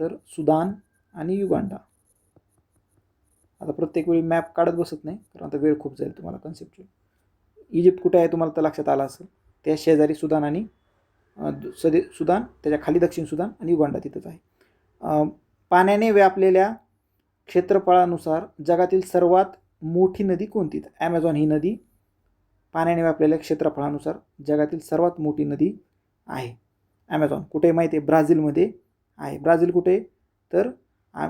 तर सुदान आणि युगांडा. आता प्रत्येक वेळी मॅप काढत बसत नाही, कारण आता वेळ खूप जाईल तुम्हाला कन्सेप्च्युअल. इजिप्त कुठे आहे तुम्हाला तर लक्षात आलं असेल. त्या शेजारी सुदान आणि सुदान, त्याच्या खाली दक्षिण सुदान आणि युगांडा तिथंच आहे. पाण्याने व्यापलेल्या क्षेत्रफळानुसार जगातील सर्वात मोठी नदी कोणती? ॲमेझॉन ही नदी पाण्याने व्यापलेल्या क्षेत्रफळानुसार जगातील सर्वात मोठी नदी आहे. ॲमेझॉन कुठे माहिती आहे? ब्राझीलमध्ये आहे. ब्राझील कुठे तर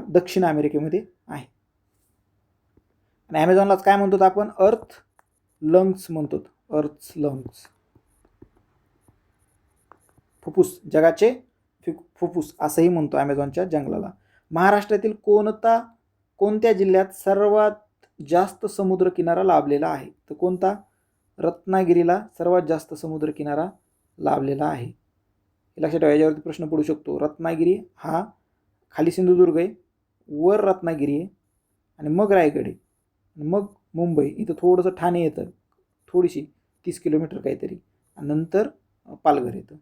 दक्षिण अमेरिकेमध्ये आहे. आणि ॲमेझॉनलाच काय म्हणतो आपण? अर्थ लंग्स म्हणतो. अर्थ लंग्स, फुफ्फुस, जगाचे फुफ्फुस असंही म्हणतो ॲमेझॉनच्या जंगलाला. महाराष्ट्रातील कोणत्या जिल्ह्यात सर्वात जास्त समुद्रकिनारा लाभलेला आहे? तर कोणता? रत्नागिरीला सर्वात जास्त समुद्रकिनारा लाभलेला आहे. लक्षात ठेवा, याच्यावरती प्रश्न पडू शकतो. रत्नागिरी हा खाली सिंधुदुर्ग आहे, वर रत्नागिरी आहे, आणि मग रायगड आहे, आणि मग मुंबई. इथं थोडंसं ठाणे येतं, थोडीशी 30 किलोमीटर काहीतरी, आणि नंतर पालघर येतं.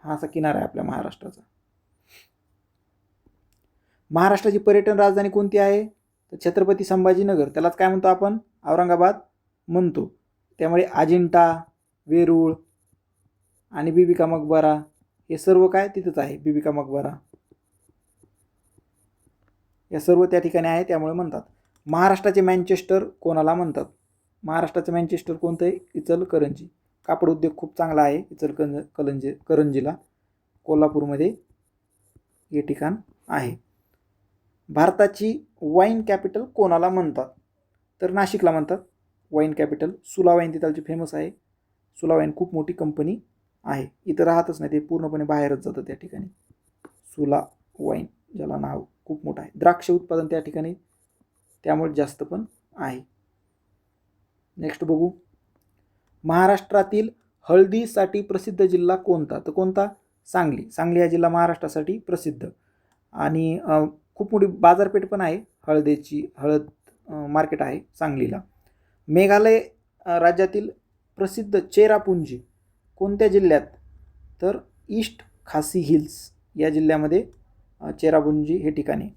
हा असा किनारा आहे आपल्या महाराष्ट्राचा. महाराष्ट्राची पर्यटन राजधानी कोणती आहे? तर छत्रपती संभाजीनगर. त्यालाच काय म्हणतो आपण? औरंगाबाद म्हणतो. त्यामुळे अजिंठा, वेरूळ आणि बीबी का मकबरा हे सर्व काय तिथंच आहे. बीबी का मकबरा या सर्व त्या ठिकाणी आहे, त्यामुळे म्हणतात. महाराष्ट्राचे मँचेस्टर कोणाला म्हणतात? महाराष्ट्राचं मँचेस्टर कोणतं आहे? इचलकरंजी. कापड उद्योग खूप चांगला आहे करंजीला, कोल्हापूरमध्ये हे ठिकाण आहे. भारताची वाईन कॅपिटल कोणाला म्हणतात? तर नाशिकला म्हणतात वाईन कॅपिटल. सुला वाईन तिथलची फेमस आहे. सुला वाईन खूप मोठी कंपनी आहे, इथं राहतच नाही, ते पूर्णपणे बाहेरच जातं त्या ठिकाणी. सुला वाईन ज्याला नाव खूप मोठं आहे. द्राक्ष उत्पादन त्या ठिकाणी त्यामुळे जास्त पण आहे. नेक्स्ट बघू. महाराष्ट्रातील हळदीसाठी प्रसिद्ध जिल्हा कोणता? तर कोणता? सांगली. सांगली हा जिल्हा महाराष्ट्रासाठी प्रसिद्ध, आणि खूप मोठी बाजारपेठ पण आहे हळद मार्केट आहे सांगलीला. मेघालय राज्यातील प्रसिद्ध चेरापुंजी कोणत्या जिल्ह्यात? तर ईस्ट खासी हिल्स या जिल्ह्यामध्ये चेरापुंजी हे ठिकाणे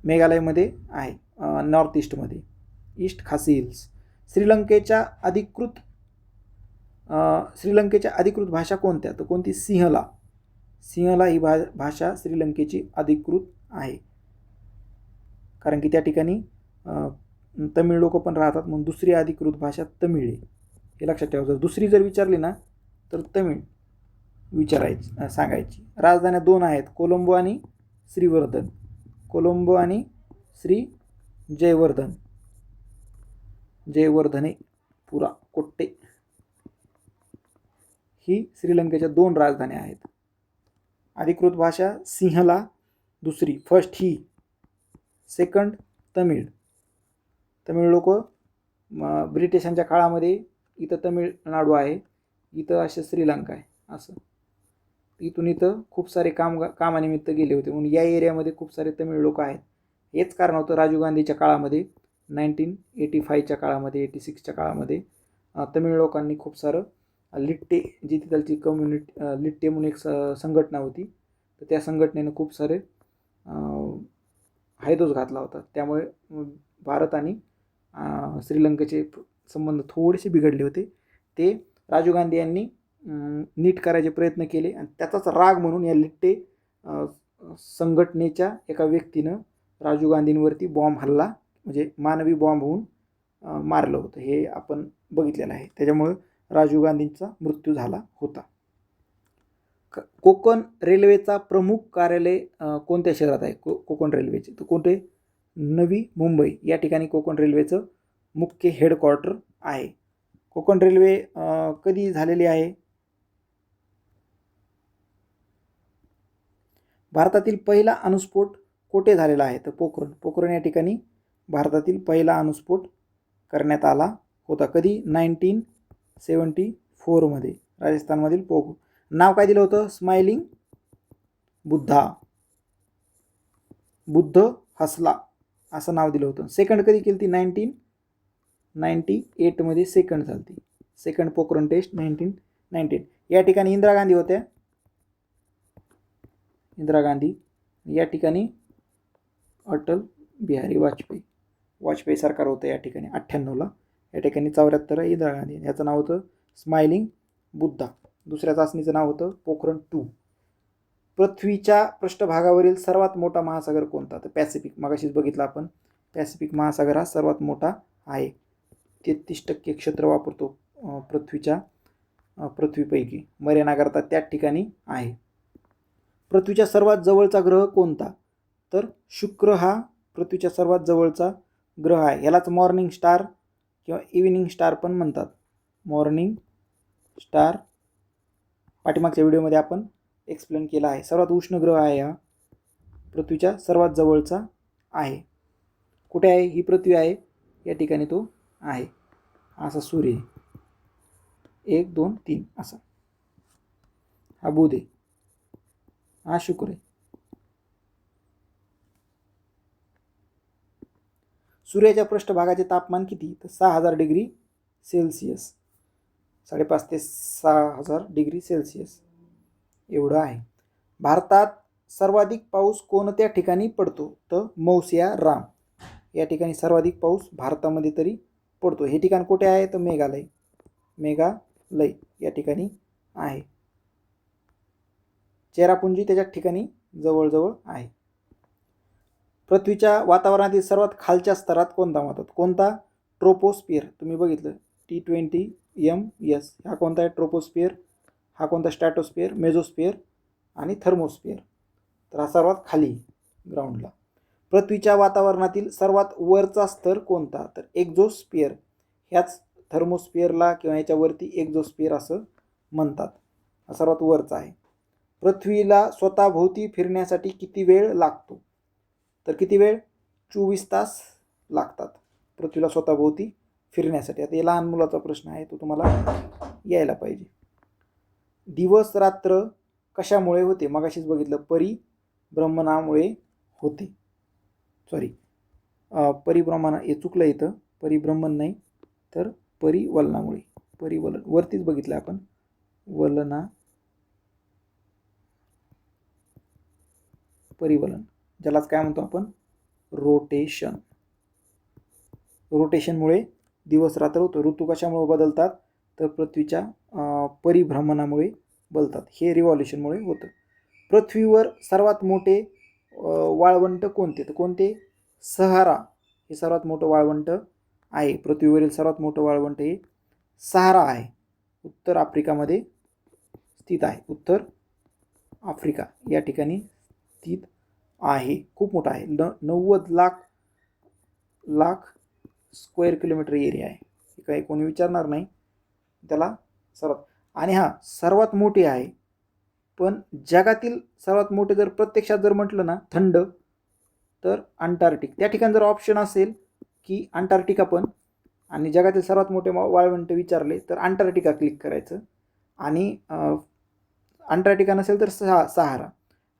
मेघालयमध्ये आहे, नॉर्थ ईस्टमध्ये ईस्ट खासी हिल्स. श्रीलंकेच्या अधिकृत भाषा कोणत्या? तर कोणती? सिंहला ही भाषा श्रीलंकेची अधिकृत आहे, कारण की त्या ठिकाणी तमिळ लोक पण राहतात, म्हणून दुसरी अधिकृत भाषा तमिळ आहे, हे लक्षात ठेवा. जर दुसरी जर विचारली ना तर तमिळ सांगायची. राजधान्या 2 आहेत, कोलंबो आणि श्रीवर्धन. कोलंबो आणि श्री जयवर्धने पुरा कोट्टे ही श्रीलंकेच्या 2 राजधान्या आहेत. अधिकृत भाषा सिंहला दुसरी, फर्स्ट ही, सेकंड तमिळ. तमिळ लोक ब्रिटिशांच्या काळामध्ये इथं तमिळनाडू आहे, इथं असे श्रीलंका आहे, असं इथून इथं खूप सारे कामानिमित्त गेले होते, म्हणून या एरियामध्ये खूप सारे तमिळ लोक आहेत. हेच कारण होतं राजीव गांधीच्या काळामध्ये 1985च्या काळामध्ये 86च्या काळामध्ये तमिळ लोकांनी खूप सारं लिट्टे जी तिथलची कम्युनिटी लिट्टे म्हणून एक संघटना होती, तर त्या संघटनेनं खूप सारे हायदोस घातला होता. त्यामुळे भारत आणि श्रीलंकेचे संबंध थोडेसे बिघडले होते. ते राजीव गांधी यांनी नीट करायचे प्रयत्न केले आणि त्याचाच राग म्हणून या लिट्टे संघटनेच्या एका व्यक्तीनं राजीव गांधींवरती बॉम्ब हल्ला म्हणजे मानवी बॉम्ब होऊन मारलं होतं, हे आपण बघितलेलं आहे. त्याच्यामुळे राजीव गांधींचा मृत्यू झाला होता. कोकण रेल्वेचा प्रमुख कार्यालय कोणत्या शहरात आहे? कोकण रेल्वेचे तर कोणते? नवी मुंबई या ठिकाणी कोकण रेल्वेचं मुख्य हेडक्वार्टर आहे. कोकण रेल्वे कधी झालेली आहे? भारतातील पहिला अणुस्फोट कोठे झालेला आहे? तर पोखरण या ठिकाणी भारतातील पहिला अणुस्फोट करण्यात आला होता. कधी? 1974 मध्ये राजस्थानमधील नाव काय दिलं होतं? स्माइलिंग बुद्धा, बुद्ध हसला असं नाव दिलं होतं. सेकंड कधी केली ती? 1998 मध्ये सेकंड झाली ती, सेकंड पोखरण टेस्ट 1998. या ठिकाणी इंदिरा गांधी होत्या, इंदिरा गांधी. या ठिकाणी अटल बिहारी वाजपेयी सरकार होतं या ठिकाणी 98ला. या ठिकाणी 74 इंदिरा गांधी. याचं नाव होतं स्माइलिंग बुद्धा. दुसऱ्या चाचणीचं नाव होतं पोखरण 2. पृथ्वीच्या पृष्ठभागावरील सर्वात मोठा महासागर कोणता? तर पॅसिफिक. मगाशीच बघितलं आपण, पॅसिफिक महासागर हा सर्वात मोठा आहे. 33% क्षेत्र वापरतो पृथ्वीपैकी. मरेनाकरता त्याच ठिकाणी आहे. पृथ्वीच्या सर्वात जवळचा ग्रह कोणता? तर शुक्र हा पृथ्वीच्या सर्वात जवळचा ग्रह आहे. यालाच मॉर्निंग स्टार किंवा इव्हिनिंग स्टार पण म्हणतात. मॉर्निंग स्टार पाठीमागच्या व्हिडिओमध्ये आपण एक्सप्लेन केला आहे. सर्वात उष्ण ग्रह आहे हा, पृथ्वीच्या सर्वात जवळचा आहे. कुठे आहे? ही पृथ्वी आहे या ठिकाणी तो आहे. असा सूर्य 1 2 3 असा. हा बुध आहे, हा शुक्र आहे. सूर्याच्या पृष्ठभागाचे तापमान किती? तर 6000 डिग्री सेल्सिअस. 5.5 ते 6000 डिग्री सेल्सिअस एवढं आहे. भारतात सर्वाधिक पाऊस कोणत्या ठिकाणी पडतो? तर मौसिया राम या ठिकाणी सर्वाधिक पाऊस भारतामध्ये तरी पडतो. हे ठिकाण कुठे आहे? तर मेघालय या ठिकाणी आहे. चेरापुंजी त्याच्या ठिकाणी जवळजवळ आहे. पृथ्वीच्या वातावरणातील सर्वात खालच्या स्तरात कोणता म्हणतात? कोणता? ट्रोपोस्फिअर. तुम्ही बघितलं T20MS. हा कोणता आहे? ट्रोपोस्फिअर. हा कोणता? स्ट्रॅटोस्फिअर, मेझोस्फिअर आणि थर्मोस्फिअर. तर हा सर्वात खाली ग्राउंडला. पृथ्वीच्या वातावरणातील सर्वात वरचा स्तर कोणता? तर एक्झोस्फिअर. ह्याच थर्मोस्फिअरला किंवा याच्यावरती एक्झोस्फिअर असं म्हणतात. हा सर्वात वरचा आहे. पृथ्वीला स्वतःभोवती फिरण्यासाठी किती वेळ लागतो? तर किती वेळ? 24 तास लागतात पृथ्वीला स्वतःभोवती फिरण्यासाठी. आता हे लहान मुलाचा प्रश्न आहे, तो तुम्हाला यायला पाहिजे. दिवस रात्र कशामुळे होते? मगाशीच बघितलं, परिभ्रमणामुळे होते. परिभ्रमण हे चुकलं इथं, परिभ्रमण नाही तर परिवलनामुळे. परिवलन वरतीच बघितलं आपण, वलनामुळे परिवलन, ज्यालाच काय म्हणतो आपण रोटेशन. रोटेशनमुळे दिवस रात्र होतो. ऋतू कशामुळे बदलतात तर पृथ्वीच्या परिभ्रमणामुळे बदलतात. हे रिव्हॉल्युशनमुळे होतं. पृथ्वीवर सर्वात मोठे वाळवंट कोणते तर कोणते सहारा हे सर्वात मोठं वाळवंट आहे. पृथ्वीवरील सर्वात मोठं वाळवंट हे सहारा आहे. उत्तर आफ्रिकामध्ये स्थित आहे. उत्तर आफ्रिका या ठिकाणी स्थित आहे. खूप मोठा आहे. 90 लाख स्क्वेअर किलोमीटर एरिया आहे. हे काही कोणी विचारणार नाही त्याला सर्वात. आणि हा सर्वात मोठे आहे. पण जगातील सर्वात मोठे जर प्रत्यक्षात जर म्हटलं ना थंड तर अंटार्क्टिक. त्या ठिकाणी जर ऑप्शन असेल की अंटार्क्टिका पण आणि जगातील सर्वात मोठे वाळवंट विचारले तर अंटार्क्टिका क्लिक करायचं. आणि अंटार्क्टिका नसेल तर सहारा.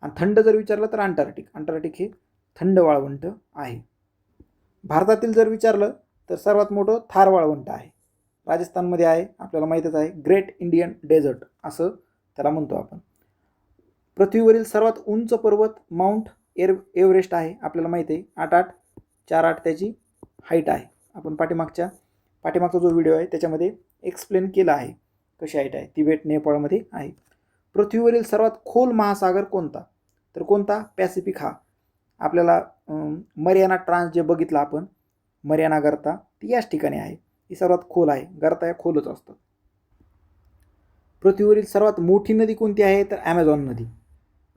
आणि थंड जर विचारलं तर अंटार्क्टिक हे थंड वाळवंट आहे. भारतातील जर विचारलं तर सर्वात मोठं थार वाळवंट आहे. राजस्थानमध्ये आहे. आपल्याला माहीतच आहे. ग्रेट इंडियन डेझर्ट असं त्याला म्हणतो आपण. पृथ्वीवरील सर्वात उंच पर्वत माउंट एव्हरेस्ट आहे. आपल्याला माहिती आहे 8848 त्याची हाईट आहे. आपण पाठीमागचा जो व्हिडिओ आहे त्याच्यामध्ये एक्सप्लेन केला आहे कशी हाईट आहे. तिबेट नेपाळमध्ये आहे. पृथ्वीवरील सर्वात खोल महासागर कोणता तर कोणता पॅसिफिक. हा आपल्याला मरियाना ट्रान्स जे बघितलं आपण मरियाना गर्ता ती याच ठिकाणी आहे. ही सर्वात खोल आहे. गर्ता या खोलच असतात. पृथ्वीवरील सर्वात मोठी नदी कोणती आहे तर ॲमेझॉन नदी.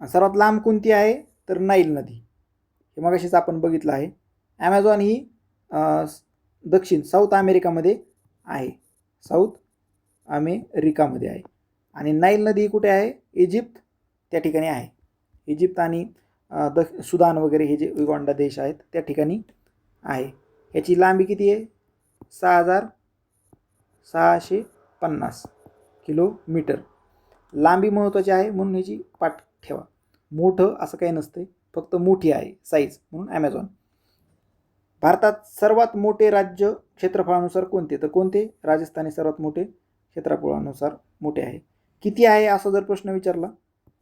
सर्वात लांब कोणती आहे तर नाईल नदी. हे मगाशीच आपण बघितलं आहे. ॲमेझॉन ही दक्षिण साऊथ अमेरिकामध्ये आहे. साऊथ अमेरिकामध्ये आहे. आणि नाईल नदी कुठे आहे इजिप्त त्या ठिकाणी आहे. इजिप्त आणि सुदान वगैरे हे जे युगांडा देश आहेत त्या ठिकाणी आहे. याची लांबी किती आहे 6650 किलोमीटर. लांबी महत्त्वाची आहे म्हणून ह्याची पाठ ठेवा. मोठं असं काही नसतं फक्त मोठी आहे साईज म्हणून ॲमेझॉन. भारतात सर्वात मोठे राज्य क्षेत्रफळानुसार कोणते तर कोणते राजस्थान हे सर्वात मोठे क्षेत्रफळानुसार मोठे आहे. किती आहे असा जर प्रश्न विचारला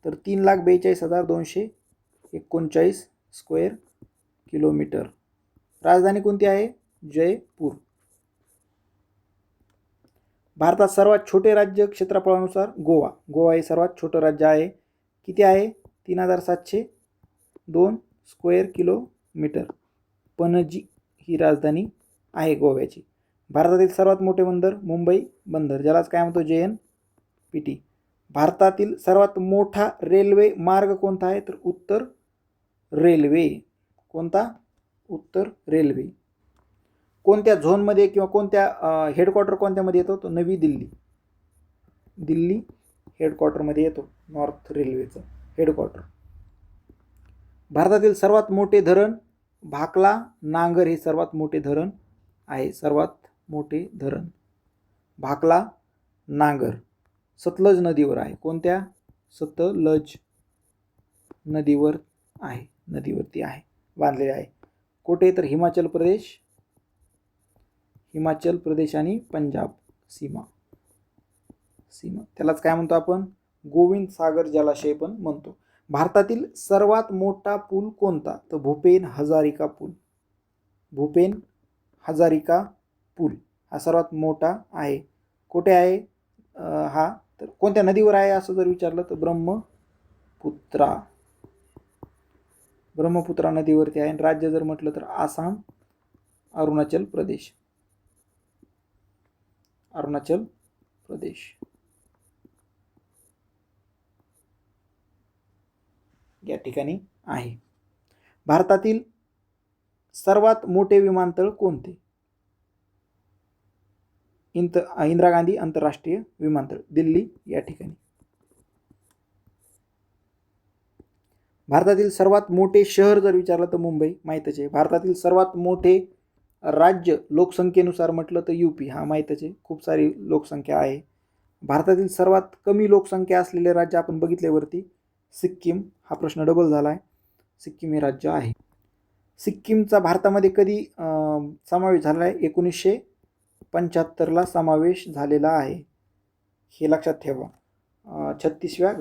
तर 3,42,239 स्क्वेअर किलोमीटर. राजधानी कोणती आहे जयपूर. भारतात सर्वात छोटे राज्य क्षेत्रफळानुसार गोवा हे सर्वात छोटं राज्य आहे. किती आहे 3,702 स्क्वेअर किलोमीटर. पणजी ही राजधानी आहे गोव्याची. भारतातील सर्वात मोठे बंदर मुंबई बंदर ज्यालाच काय म्हणतो JNPT. भारतातील सर्वात मोठा रेल्वे मार्ग कोणता आहे तर उत्तर रेल्वे. कोणता उत्तर रेल्वे. कोणत्या झोनमध्ये किंवा कोणत्या हेडक्वार्टर कोणत्यामध्ये येतो तो नवी दिल्ली हेडक्वार्टरमध्ये येतो. नॉर्थ रेल्वेचं हेडक्वार्टर. भारतातील सर्वात मोठे धरण भाकला नांगर हे सर्वात मोठे धरण आहे. सर्वात मोठे धरण भाकला नांगर सतलज नदीवर आहे. कोणत्या सतलज नदीवर आहे. नदीवरती आहे बांधलेले आहे. कुठे तर हिमाचल प्रदेश आणि पंजाब सीमा. त्यालाच काय म्हणतो आपण गोविंद सागर जलाशय पण म्हणतो. भारतातील सर्वात मोठा पूल कोणता तर भूपेन हजारिका पूल हा सर्वात मोठा आहे. कुठे आहे हा तर कोणत्या नदीवर आहे असं जर विचारलं तर ब्रह्मपुत्रा नदीवरती आहे. राज्य जर म्हटलं तर आसाम अरुणाचल प्रदेश या ठिकाणी आहे. भारतातील सर्वात मोठे विमानतळ कोणते इंदिरा गांधी आंतरराष्ट्रीय विमानतळ दिल्ली या ठिकाणी. भारतातील सर्वात मोठे शहर जर विचारलं तर मुंबई माहीतच आहे. भारतातील सर्वात मोठे राज्य लोकसंख्येनुसार म्हटलं तर UP हा माहीतच आहे. खूप सारी लोकसंख्या आहे. भारतातील सर्वात कमी लोकसंख्या असलेले राज्य आपण बघितल्यावरती सिक्कीम. हा प्रश्न डबल झाला आहे. सिक्कीम हे राज्य आहे. सिक्कीमचा भारतामध्ये कधी समावेश झाला आहे 1975ला समावेश झालेला आहे. हे लक्षात ठेवा. 36व्या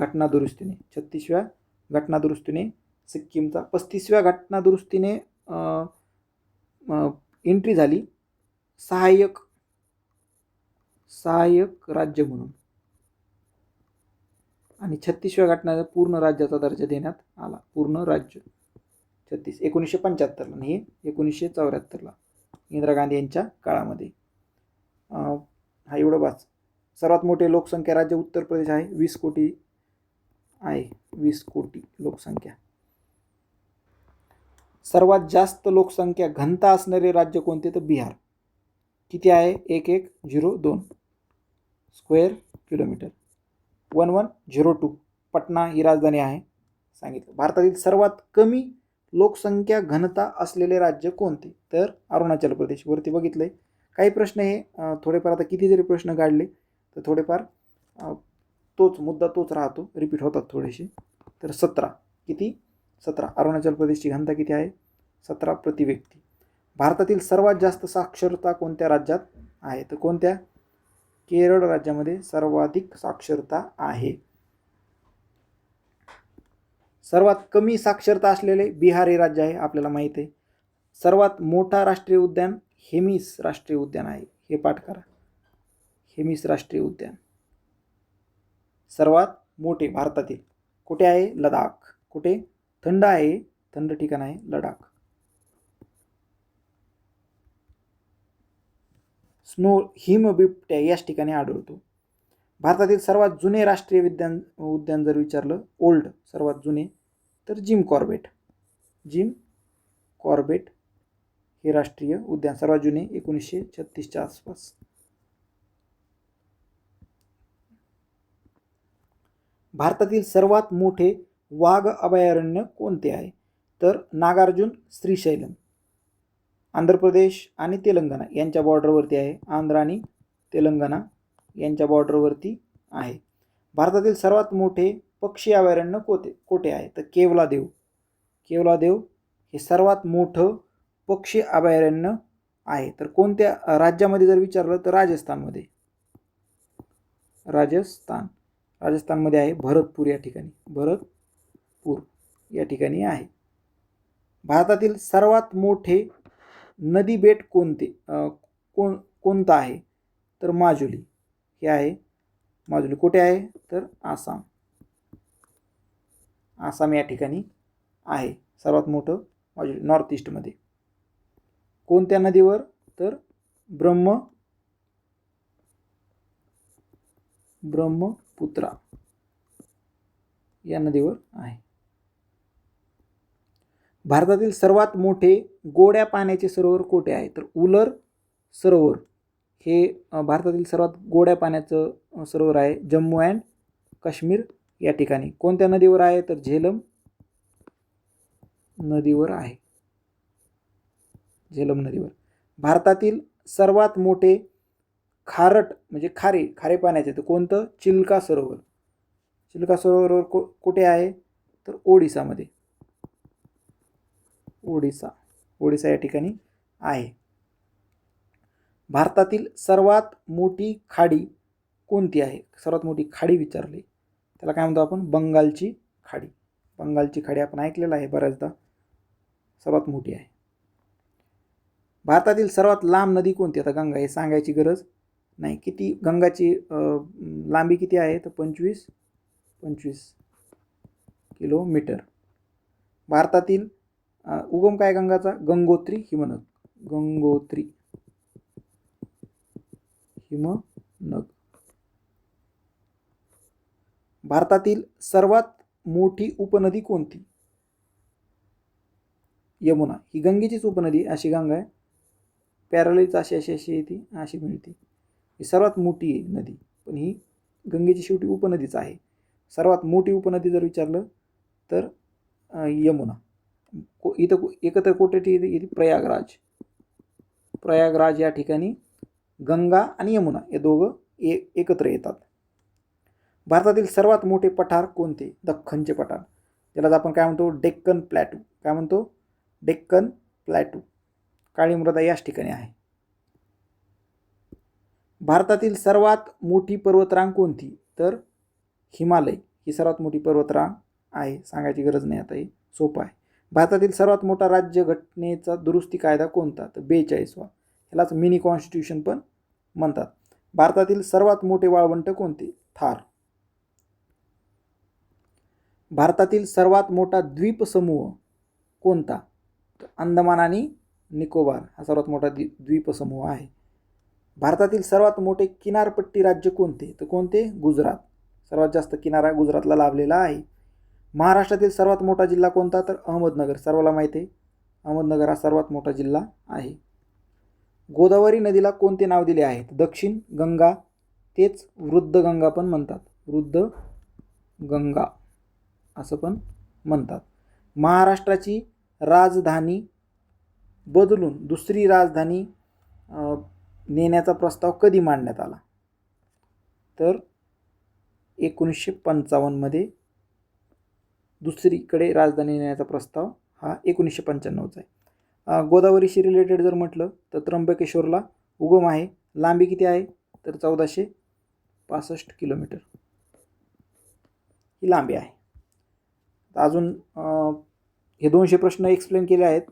घटनादुरुस्तीने सिक्कीमचा 35व्या घटनादुरुस्तीने एंट्री झाली सहाय्यक राज्य म्हणून, आणि 36व्या घटनेला पूर्ण राज्याचा दर्जा देण्यात आला. पूर्ण राज्य 36 1975ला आणि हे 1974ला इंदिरा गांधी यांच्या काळामध्ये. हा एवढं वाच. सर्वात मोठे लोकसंख्या राज्य उत्तर प्रदेश आहे, 20 कोटी आहे, 20 कोटी लोकसंख्या. सर्वात जास्त लोकसंख्या घनता असणारे राज्य कोणते? तर बिहार. किती आहे? 1102 स्क्वेअर किलोमीटर. 1102. पटना ही राजधानी आहे सांगितलं. भारतातील सर्वात कमी लोकसंख्या घनता असलेले राज्य कोणते? तर अरुणाचल प्रदेश. वरती बघितलंय. काही प्रश्न हे थोडेफार, आता किती जरी प्रश्न काढले तर थोडेफार तोच मुद्दा तोच राहतो, रिपीट होतात थोडेसे. तर 17. किती? 17. अरुणाचल प्रदेशची घनता किती आहे? 17 प्रति व्यक्ती. भारतातील सर्वात जास्त साक्षरता कोणत्या राज्यात आहे? तर कोणत्या? केरळ राज्यामध्ये सर्वाधिक साक्षरता आहे. सर्वात कमी साक्षरता असलेले बिहार हे राज्य आहे, आपल्याला माहित आहे. सर्वात मोठा राष्ट्रीय उद्यान हेमिस राष्ट्रीय उद्यान आहे. हे पाठ करा. हेमिस राष्ट्रीय उद्यान सर्वात मोठे भारतातील कुठे आहे? लडाख. कुठे? थंड आहे, थंड ठिकाण आहे लडाख. स्नो हिमबिबट्या याच ठिकाणी आढळतो. भारतातील सर्वात जुने राष्ट्रीय उद्यान जर विचारलं, ओल्ड सर्वात जुने, तर जिम कॉर्बेट. जिम कॉर्बेट हे राष्ट्रीय उद्यान सर्वात जुने 1936च्या आसपास. भारतातील सर्वात मोठे वाघ अभयारण्य कोणते आहे? तर नागार्जुन श्रीशैलम. आंध्र प्रदेश आणि तेलंगणा यांच्या बॉर्डरवरती आहे. आंध्र आणि तेलंगणा यांच्या बॉर्डरवरती आहे. भारतातील सर्वात मोठे पक्षी अभयारण्य कोठे आहे? तर केवलादेव. केवलादेव हे सर्वात मोठं पक्षी अभयारण्य आहे. तर कोणत्या राज्यामध्ये जर विचारलं तर राजस्थानमध्ये. राजस्थानमध्ये आहे, भरतपूर या ठिकाणी. भरतपूर या ठिकाणी आहे. भारतातील सर्वात मोठे नदी बेट कोणतं आहे? तर माजुली हे आहे. माजुली कुठे आहे? तर आसाम या ठिकाणी आहे. सर्वात मोठं माजुली नॉर्थ ईस्टमध्ये. कोणत्या नदीवर? तर ब्रह्मपुत्रा या नदीवर आहे. भारतातील सर्वात मोठे गोड्या पाण्याचे सरोवर कोठे आहे? तर उलर सरोवर हे भारतातील सर्वात गोड्या पाण्याचं सरोवर आहे, जम्मू अँड काश्मीर या ठिकाणी. कोणत्या नदीवर आहे? तर झेलम नदीवर आहे. झेलम नदीवर. भारतातील सर्वात मोठे खारट म्हणजे खारे पाण्याचे तर कोणतं? चिल्का सरोवर. चिल्का सरोवर कुठे आहे? तर ओडिसामध्ये. ओडिसा या ठिकाणी आहे. भारतातील सर्वात मोठी खाडी कोणती आहे? सर्वात मोठी खाडी विचारली, त्याला काय म्हणतो आपण? बंगालची खाडी. बंगालची खाडी आपण ऐकलेलं आहे बऱ्याचदा. सर्वात मोठी आहे. भारतातील सर्वात लांब नदी कोणती? आता गंगा, हे सांगायची गरज नाही. किती गंगाची लांबी किती आहे? तर 25 किलोमीटर. भारतातील उगम काय गंगाचा? गंगोत्री हिमनग. गंगोत्री हिमनग. भारतातील सर्वात मोठी उपनदी कोणती? यमुना. ही गंगेचीच उपनदी, अशी गंगा आहे. पॅरलच अशी येते, अशी मिळते. ही सर्वात मोठी आहे नदी, पण ही गंगेची शेवटी उपनदीच आहे. सर्वात मोठी उपनदी जर विचारलं तर यमुना. इथं एकत्र कुठे येते? प्रयागराज या ठिकाणी गंगा आणि यमुना हे दोघं एकत्र येतात. भारतातील सर्वात मोठे पठार कोणते? दख्खनचे पठार, ज्याला आपण काय म्हणतो? डेक्कन प्लॅटू. काय म्हणतो? डेक्कन प्लॅटू. काळी मृदा याच ठिकाणी आहे. भारतातील सर्वात मोठी पर्वतरांग कोणती? तर हिमालय ही सर्वात मोठी पर्वतरांग आहे, सांगायची गरज नाही आता. ही सोपं आहे. भारतातील सर्वात मोठा राज्यघटनेचा दुरुस्ती कायदा कोणता? तर 42वा. ह्यालाच मिनी कॉन्स्टिट्यूशन पण म्हणतात. भारतातील सर्वात मोठे वाळवंट कोणते? थार. भारतातील सर्वात मोठा द्वीपसमूह कोणता? अंदमान आणि निकोबार हा सर्वात मोठा द्वीपसमूह आहे. भारतातील सर्वात मोठे किनारपट्टी राज्य कोणते? तर कोणते? गुजरात. सर्वात जास्त किनारा गुजरातला लाभलेला आहे. महाराष्ट्रातील सर्वात मोठा जिल्हा कोणता? तर अहमदनगर. सर्वांना माहिती आहे अहमदनगर हा सर्वात मोठा जिल्हा आहे. गोदावरी नदीला कोणते नाव दिले आहे? दक्षिण गंगा, तेच वृद्ध गंगा पण म्हणतात. वृद्ध गंगा असं पण म्हणतात. महाराष्ट्राची राजधानी बदलून दुसरी राजधानी नेण्याचा प्रस्ताव कधी मांडण्यात आला? तर 1955 मध्ये दुसरीकडे राजधानी नेण्याचा प्रस्ताव हा 1995चा आहे. गोदावरीशी रिलेटेड जर म्हटलं तर त्र्यंबकेश्वरला उगम आहे. लांबी किती आहे? तर 1465 किलोमीटर ही लांबी आहे. अजून हे 200 प्रश्न एक्सप्लेन केले आहेत.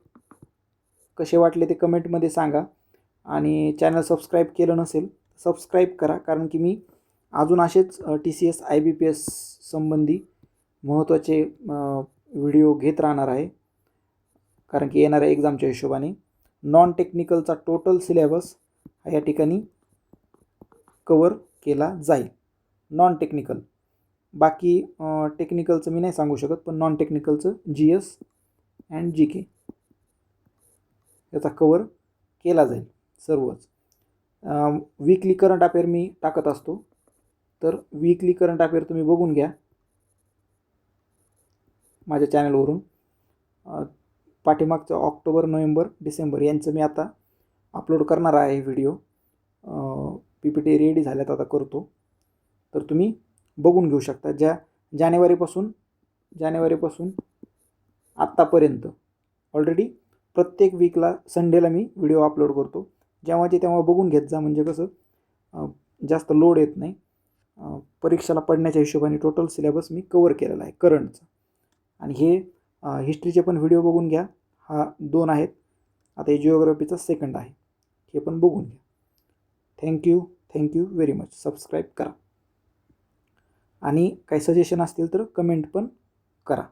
कसे वाटले ते कमेंटमध्ये सांगा. आणि चॅनल सबस्क्राईब केलं नसेल सबस्क्राईब करा, कारण की मी अजून असेच TCS IBPS संबंधी महत्त्वाचे व्हिडिओ घेत राहणार आहे. कारण की येणाऱ्या एक्झामच्या हिशोबाने नॉन टेक्निकलचा टोटल सिलेबस या ठिकाणी कवर केला जाईल. नॉन टेक्निकल बाकी टेक्निकलचं मी नाही सांगू शकत, पण नॉन टेक्निकलचं GS अँड GK याचा कवर केला जाईल सर्वच. वीकली करंट अफेअर मी टाकत असतो, तर वीकली करंट अफेअर तुम्ही बघून घ्या माझ्या चॅनलवरून. पाठीमागचं ऑक्टोबर, नोव्हेंबर, डिसेंबर यांचं मी आता अपलोड करणार आहे व्हिडिओ. PPT रेडी झाल्यात आता करतो, तर तुम्ही बघून घेऊ शकता. जानेवारीपासून आत्तापर्यंत ऑलरेडी प्रत्येक वीकला संडेला मी व्हिडिओ अपलोड करतो. जेव्हाचे तेव्हा बघून घेत जा, म्हणजे कसं जास्त लोड येत नाही. परीक्षेला पडण्याच्या हिशोबाने टोटल सिलेबस मी कवर केलेला आहे करंटचा. आणि हे हिस्ट्रीचे पण व्हिडिओ बघून घ्या. हा 2 आहेत. आता हे जिओग्राफीचा सेकंड आहे, हे पण बघून घ्या. Thank you very much. सबस्क्राईब करा आणि काही सजेशन असतील तर कमेंट पण करा.